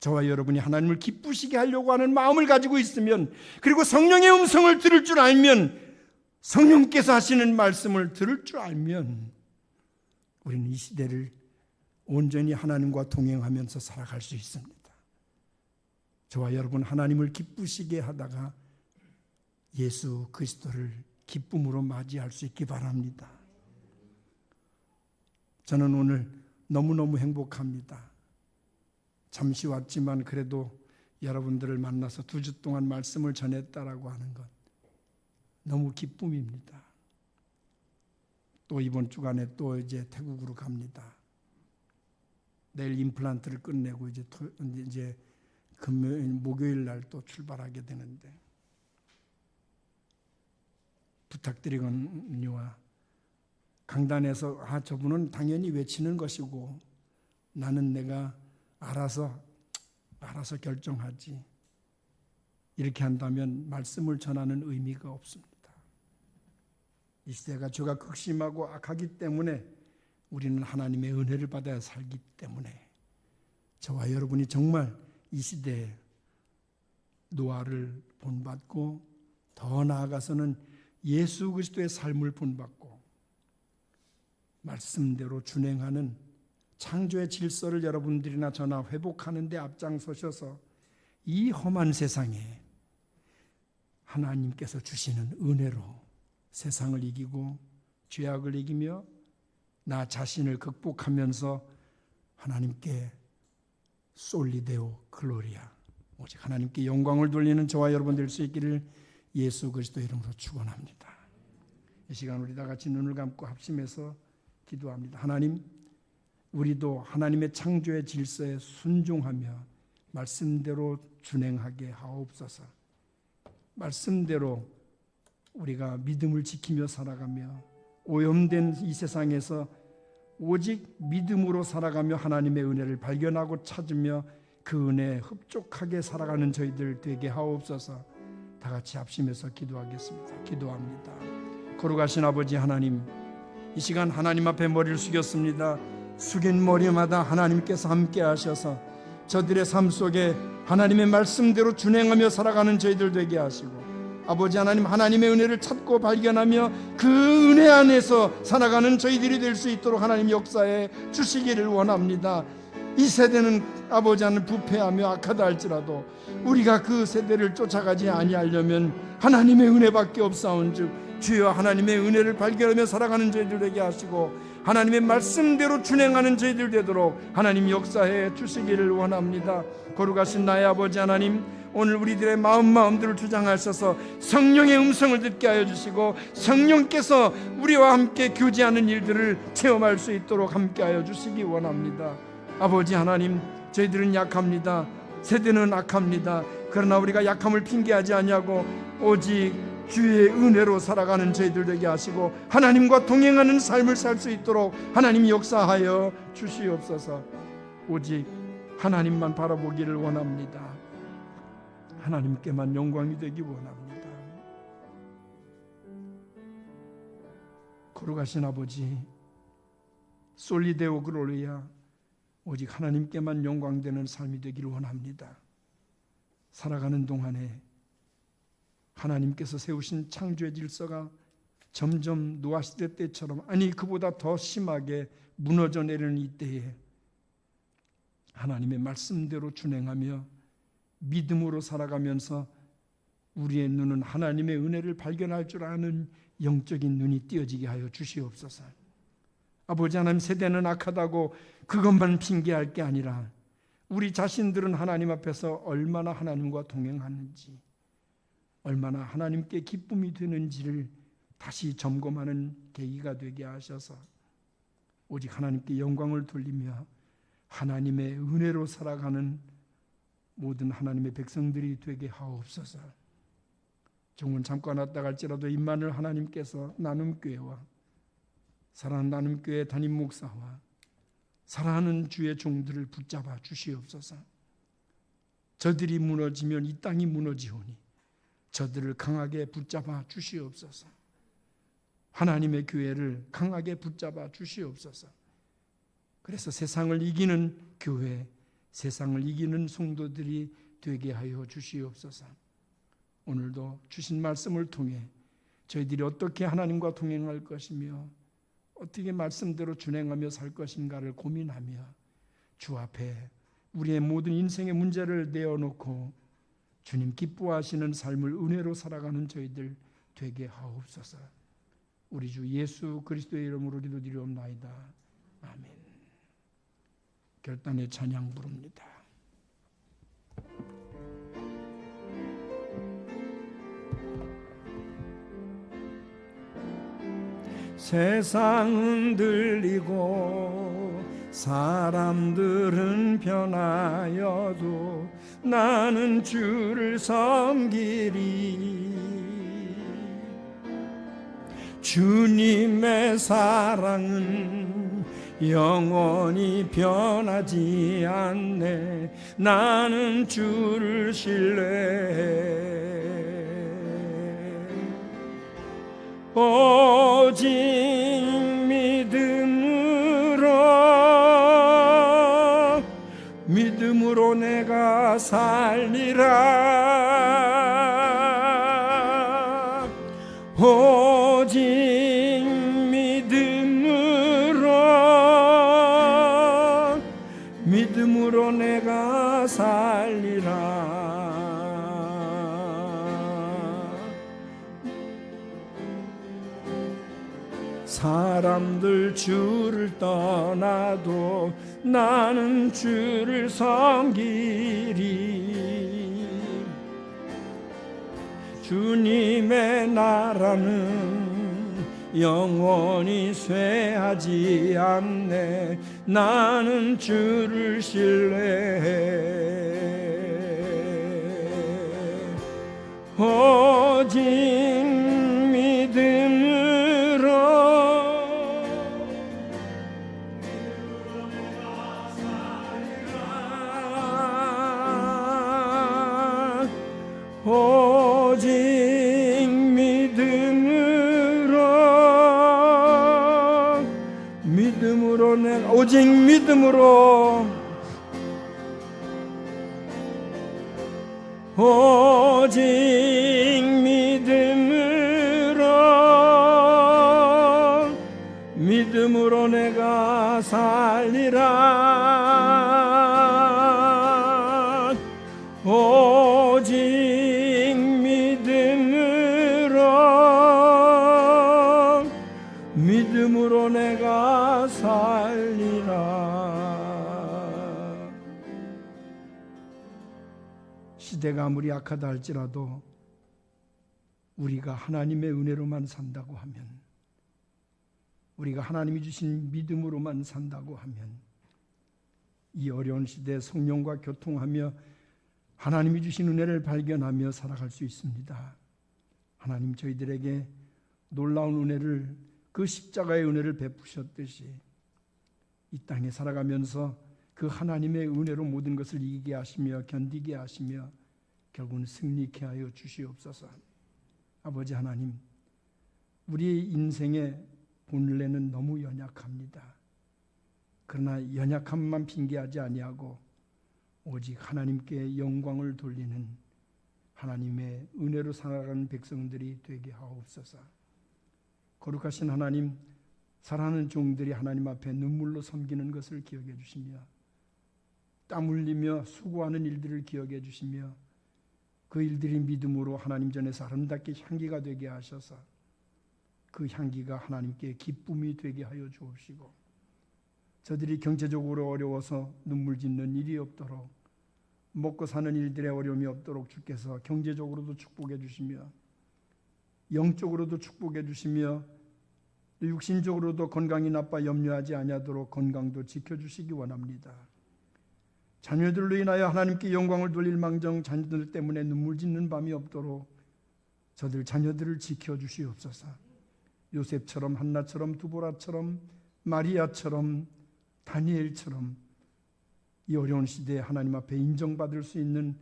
저와 여러분이 하나님을 기쁘시게 하려고 하는 마음을 가지고 있으면, 그리고 성령의 음성을 들을 줄 알면, 성령께서 하시는 말씀을 들을 줄 알면 우리는 이 시대를 온전히 하나님과 동행하면서 살아갈 수 있습니다. 저와 여러분 하나님을 기쁘시게 하다가 예수 그리스도를 기쁨으로 맞이할 수 있기 바랍니다. 저는 오늘 너무너무 행복합니다. 잠시 왔지만 그래도 여러분들을 만나서 2주 동안 말씀을 전했다라고 하는 것 너무 기쁨입니다. 또 이번 주간에 또 이제 태국으로 갑니다. 내일 임플란트를 끝내고 이제 금요일, 목요일 날 또 출발하게 되는데 부탁드리거니와 강단에서 저분은 당연히 외치는 것이고 나는 내가 알아서 결정하지, 이렇게 한다면 말씀을 전하는 의미가 없습니다. 이 시대가 죄가 극심하고 악하기 때문에 우리는 하나님의 은혜를 받아야 살기 때문에 저와 여러분이 정말 이 시대에 노아를 본받고 더 나아가서는 예수 그리스도의 삶을 본받고 말씀대로 준행하는 창조의 질서를 여러분들이나 저나 회복하는 데 앞장서셔서 이 험한 세상에 하나님께서 주시는 은혜로 세상을 이기고 죄악을 이기며 나 자신을 극복하면서 하나님께 솔리데오 글로리아, 오직 하나님께 영광을 돌리는 저와 여러분 될 수 있기를 예수 그리스도 이름으로 축원합니다. 이 시간 우리 다 같이 눈을 감고 합심해서 기도합니다. 하나님, 우리도 하나님의 창조의 질서에 순종하며 말씀대로 준행하게 하옵소서. 말씀대로 우리가 믿음을 지키며 살아가며 오염된 이 세상에서 오직 믿음으로 살아가며 하나님의 은혜를 발견하고 찾으며 그 은혜에 흡족하게 살아가는 저희들 되게 하옵소서. 다 같이 합심해서 기도하겠습니다. 기도합니다. 거룩하신 아버지 하나님, 이 시간 하나님 앞에 머리를 숙였습니다. 숙인 머리마다 하나님께서 함께 하셔서 저들의 삶 속에 하나님의 말씀대로 준행하며 살아가는 저희들 되게 하시고, 아버지 하나님, 하나님의 은혜를 찾고 발견하며 그 은혜 안에서 살아가는 저희들이 될 수 있도록 하나님 역사에 주시기를 원합니다. 이 세대는 아버지 하나님 부패하며 악하다 할지라도 우리가 그 세대를 쫓아가지 아니하려면 하나님의 은혜밖에 없사온즉 주여 하나님의 은혜를 발견하며 살아가는 저희들 되게 하시고 하나님의 말씀대로 준행하는 저희들 되도록 하나님 역사해 주시기를 원합니다. 거룩하신 나의 아버지 하나님, 오늘 우리들의 마음들을 주장하셔서 성령의 음성을 듣게 하여 주시고 성령께서 우리와 함께 교제하는 일들을 체험할 수 있도록 함께 하여 주시기 원합니다. 아버지 하나님, 저희들은 약합니다. 세대는 악합니다. 그러나 우리가 약함을 핑계하지 아니하고 오직 주의 은혜로 살아가는 저희들 되게 하시고 하나님과 동행하는 삶을 살 수 있도록 하나님 역사하여 주시옵소서. 오직 하나님만 바라보기를 원합니다. 하나님께만 영광이 되기 원합니다. 거룩하신 아버지, 솔리데오 글로리아, 오직 하나님께만 영광되는 삶이 되기를 원합니다. 살아가는 동안에 하나님께서 세우신 창조의 질서가 점점 노아시대 때처럼, 아니 그보다 더 심하게 무너져 내리는 이때에 하나님의 말씀대로 준행하며 믿음으로 살아가면서 우리의 눈은 하나님의 은혜를 발견할 줄 아는 영적인 눈이 띄어지게 하여 주시옵소서. 아버지 하나님, 세대는 악하다고 그것만 핑계할 게 아니라 우리 자신들은 하나님 앞에서 얼마나 하나님과 동행하는지, 얼마나 하나님께 기쁨이 되는지를 다시 점검하는 계기가 되게 하셔서 오직 하나님께 영광을 돌리며 하나님의 은혜로 살아가는 모든 하나님의 백성들이 되게 하옵소서. 종은 잠깐 왔다 갈지라도 임만을 하나님께서 나눔교회와 사랑하는 나눔교회 담임 목사와 사랑하는 주의 종들을 붙잡아 주시옵소서. 저들이 무너지면 이 땅이 무너지오니 저들을 강하게 붙잡아 주시옵소서. 하나님의 교회를 강하게 붙잡아 주시옵소서. 그래서 세상을 이기는 교회, 세상을 이기는 성도들이 되게 하여 주시옵소서. 오늘도 주신 말씀을 통해 저희들이 어떻게 하나님과 동행할 것이며 어떻게 말씀대로 준행하며 살 것인가를 고민하며 주 앞에 우리의 모든 인생의 문제를 내어놓고 주님 기뻐하시는 삶을 은혜로 살아가는 저희들 되게 하옵소서. 우리 주 예수 그리스도의 이름으로 기도드리옵나이다. 아멘. 결단의 찬양 부릅니다. 세상은 들리고 사람들은 변하여도 나는 주를 섬기리. 주님의 사랑은 영원히 변하지 않네. 나는 주를 신뢰해. 오직 믿음으로 내가 살리라. 오직 믿음으로 내가 살리라. 사람들 주를 떠나도 나는 주를 섬기리. 주님의 나라는 영원히 쇠하지 않네. 나는 주를 신뢰해. 오직 오직 믿음으로 오직 믿음으로 내가 살리라. 오직 믿음으로 내가 살리라. 시대가 아무리 악하다 할지라도 우리가 하나님의 은혜로만 산다고 하면, 우리가 하나님이 주신 믿음으로만 산다고 하면 이 어려운 시대에 성령과 교통하며 하나님이 주신 은혜를 발견하며 살아갈 수 있습니다. 하나님 저희들에게 놀라운 은혜를, 그 십자가의 은혜를 베푸셨듯이 이 땅에 살아가면서 그 하나님의 은혜로 모든 것을 이기게 하시며 견디게 하시며 결국은 승리케 하여 주시옵소서. 아버지 하나님, 우리의 인생의 본래는 너무 연약합니다. 그러나 연약함만 핑계하지 아니하고 오직 하나님께 영광을 돌리는 하나님의 은혜로 살아가는 백성들이 되게 하옵소서. 거룩하신 하나님, 사랑하는 종들이 하나님 앞에 눈물로 섬기는 것을 기억해 주시며 땀 흘리며 수고하는 일들을 기억해 주시며 그 일들이 믿음으로 하나님 전에서 아름답게 향기가 되게 하셔서 그 향기가 하나님께 기쁨이 되게 하여 주옵시고, 저들이 경제적으로 어려워서 눈물 짓는 일이 없도록, 먹고 사는 일들의 어려움이 없도록 주께서 경제적으로도 축복해 주시며 영적으로도 축복해 주시며 또 육신적으로도 건강이 나빠 염려하지 아니하도록 건강도 지켜주시기 원합니다. 자녀들로 인하여 하나님께 영광을 돌릴 망정 자녀들 때문에 눈물 짓는 밤이 없도록 저들 자녀들을 지켜주시옵소서. 요셉처럼, 한나처럼, 두보라처럼, 마리아처럼, 다니엘처럼 이 어려운 시대에 하나님 앞에 인정받을 수 있는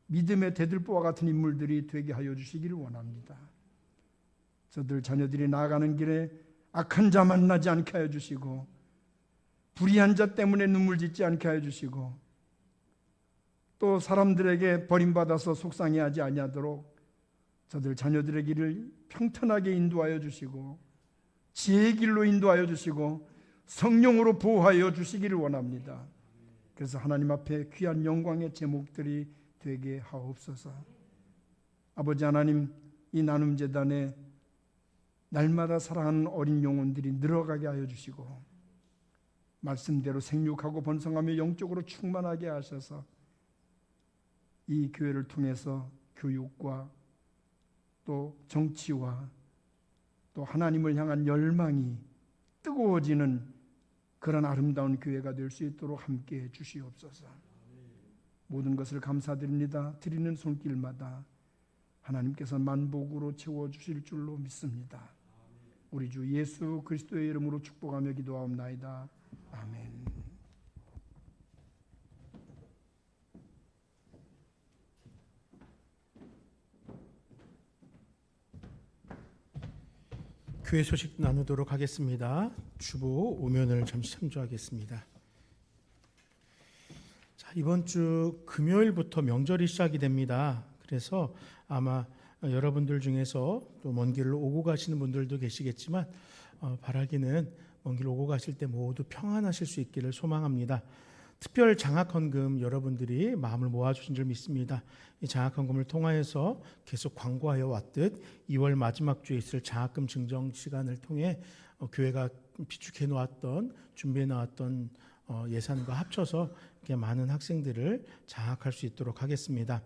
믿음의 대들보와 같은 인물들이 되게 하여 주시기를 원합니다. 저들 자녀들이 나아가는 길에 악한 자 만나지 않게 하여 주시고 불의한 자 때문에 눈물 짓지 않게 하여 주시고 또 사람들에게 버림받아서 속상해하지 아니하도록 저들 자녀들의 길을 평탄하게 인도하여 주시고 지혜의 길로 인도하여 주시고 성령으로 보호하여 주시기를 원합니다. 그래서 하나님 앞에 귀한 영광의 제목들이 되게 하옵소서. 아버지 하나님, 이 나눔재단에 날마다 사랑하는 어린 영혼들이 늘어가게 하여 주시고 말씀대로 생육하고 번성하며 영적으로 충만하게 하셔서 이 교회를 통해서 교육과 또 정치와 또 하나님을 향한 열망이 뜨거워지는 그런 아름다운 교회가 될 수 있도록 함께해 주시옵소서. 모든 것을 감사드립니다. 드리는 손길마다 하나님께서 만복으로 채워주실 줄로 믿습니다. 우리 주 예수 그리스도의 이름으로 축복하며 기도하옵나이다. 아멘. 교회 소식 나누도록 하겠습니다. 주보 오면을 잠시 참조하겠습니다. 자, 이번 주 금요일부터 명절이 시작이 됩니다. 그래서 아마 여러분들 중에서 또 먼 길로 오고 가시는 분들도 계시겠지만 바라기는 먼 길 오고 가실 때 모두 평안하실 수 있기를 소망합니다. 특별 장학헌금 여러분들이 마음을 모아주신 줄 믿습니다. 이 장학헌금을 통하여서 계속 광고하여 왔듯 2월 마지막 주에 있을 장학금 증정 시간을 통해 교회가 비축해 놓았던, 준비해 놓았던 예산과 합쳐서 이렇게 많은 학생들을 장학할 수 있도록 하겠습니다.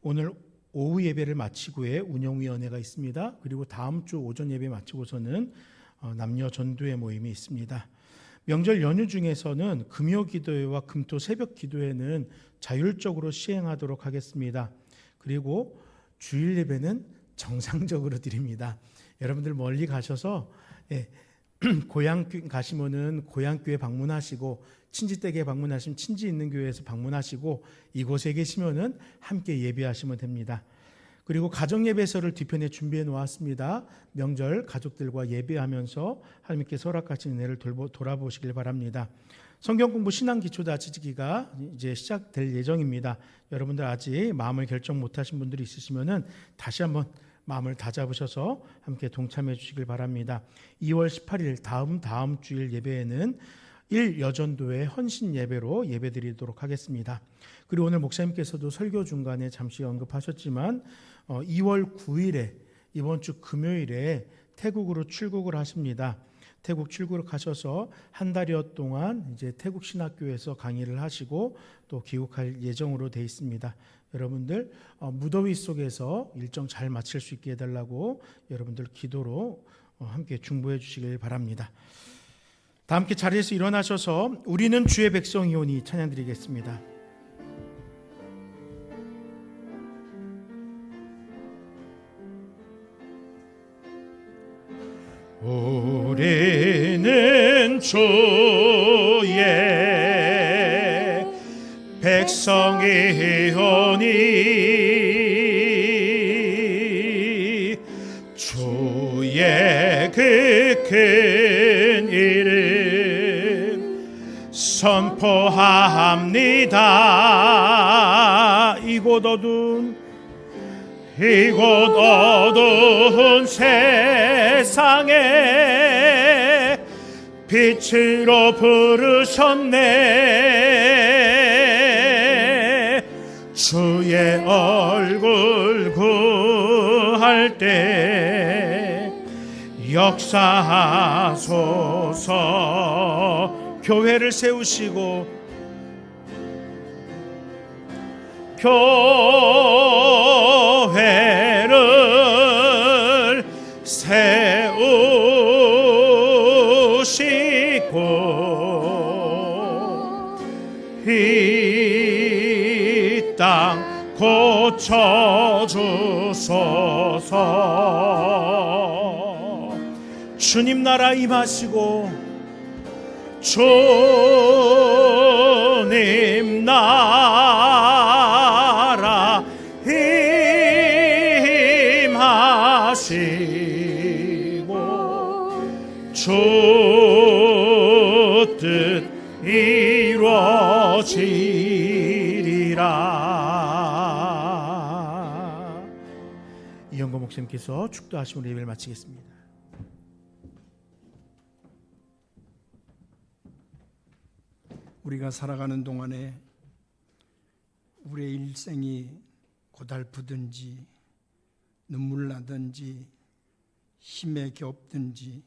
오늘 오후 예배를 마치고에 운영위원회가 있습니다. 그리고 다음 주 오전 예배 마치고서는 남녀 전도회 모임이 있습니다. 명절 연휴 중에서는 금요 기도회와 금토 새벽 기도회는 자율적으로 시행하도록 하겠습니다. 그리고 주일 예배는 정상적으로 드립니다. 여러분들 멀리 가셔서 고향 가시면은 고향교회 방문하시고 친지댁에 방문하시면 친지 있는 교회에서 방문하시고 이곳에 계시면은 함께 예배하시면 됩니다. 그리고 가정예배서를 뒤편에 준비해 놓았습니다. 명절 가족들과 예배하면서 하나님께서 허락하신 은혜를 돌아보시길 바랍니다. 성경 공부 신앙 기초 다지기가 이제 시작될 예정입니다. 여러분들 아직 마음을 결정 못하신 분들이 있으시면은 다시 한번 마음을 다잡으셔서 함께 동참해 주시길 바랍니다. 2월 18일 다음 주일 예배에는 1여전도의 헌신 예배로 예배드리도록 하겠습니다. 그리고 오늘 목사님께서도 설교 중간에 잠시 언급하셨지만 2월 9일에 이번 주 금요일에 태국으로 출국을 하십니다. 태국 출국을 가셔서 한 달여 동안 이제 태국 신학교에서 강의를 하시고 또 귀국할 예정으로 돼 있습니다. 여러분들 무더위 속에서 일정 잘 마칠 수 있게 해달라고 여러분들 기도로 함께 중보해 주시길 바랍니다. 다 함께 자리에서 일어나셔서 우리는 주의 백성이오니 찬양드리겠습니다. 우리는 주의 백성이오니 주의 그 큰 이름 선포합니다. 이곳 어두운 세상에 빛으로 부르셨네. 주의 얼굴 구할 때 역사하소서. 교회를 세우시고 교회를 세우시고 이 땅 고쳐주소서. 주님 나라 임하시고 주님 나라 임하시고 주 뜻 이루어지리라. 이영거 목사님께서 축도하시므로 예배를 마치겠습니다. 우리가 살아가는 동안에 우리의 일생이 고달프든지 눈물 나든지 힘에 겹든지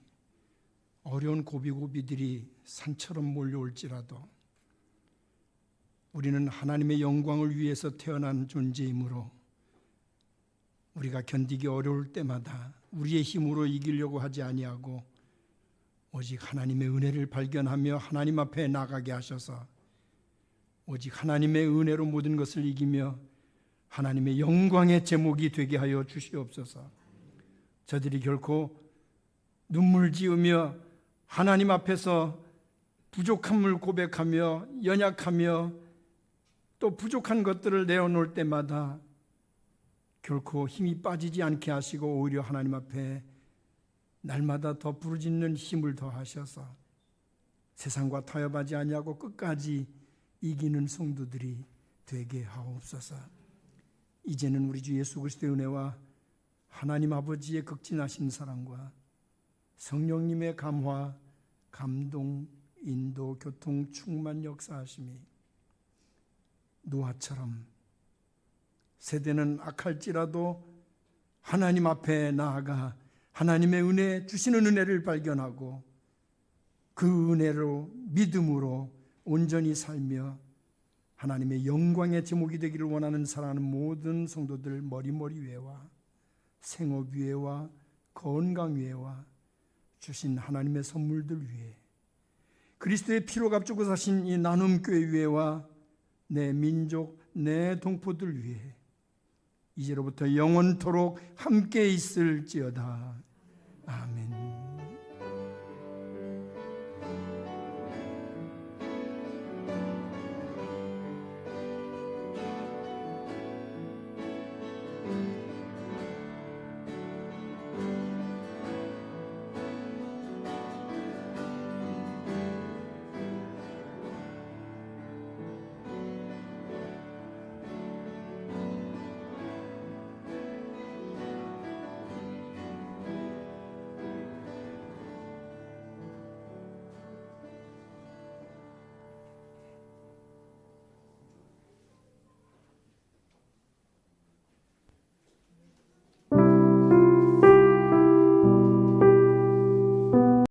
어려운 고비고비들이 산처럼 몰려올지라도 우리는 하나님의 영광을 위해서 태어난 존재이므로 우리가 견디기 어려울 때마다 우리의 힘으로 이기려고 하지 아니하고 오직 하나님의 은혜를 발견하며 하나님 앞에 나가게 하셔서 오직 하나님의 은혜로 모든 것을 이기며 하나님의 영광의 제목이 되게 하여 주시옵소서. 저들이 결코 눈물 지으며 하나님 앞에서 부족함을 고백하며 연약하며 또 부족한 것들을 내어놓을 때마다 결코 힘이 빠지지 않게 하시고 오히려 하나님 앞에 날마다 더 부르짖는 힘을 더하셔서 세상과 타협하지 아니하고 끝까지 이기는 성도들이 되게 하옵소서. 이제는 우리 주 예수 그리스도의 은혜와 하나님 아버지의 극진하신 사랑과 성령님의 감화, 감동, 인도, 교통, 충만 역사하심이 노아처럼 세대는 악할지라도 하나님 앞에 나아가 하나님의 은혜, 주시는 은혜를 발견하고 그 은혜로 믿음으로 온전히 살며 하나님의 영광의 제목이 되기를 원하는 사랑하는 모든 성도들 머리머리 위에와 생업 위에와 건강 위에와 주신 하나님의 선물들 위에 그리스도의 피로 값주고 사신 이 나눔교회 위에와 내 민족, 내 동포들 위에 이제로부터 영원토록 함께 있을지어다. 아멘.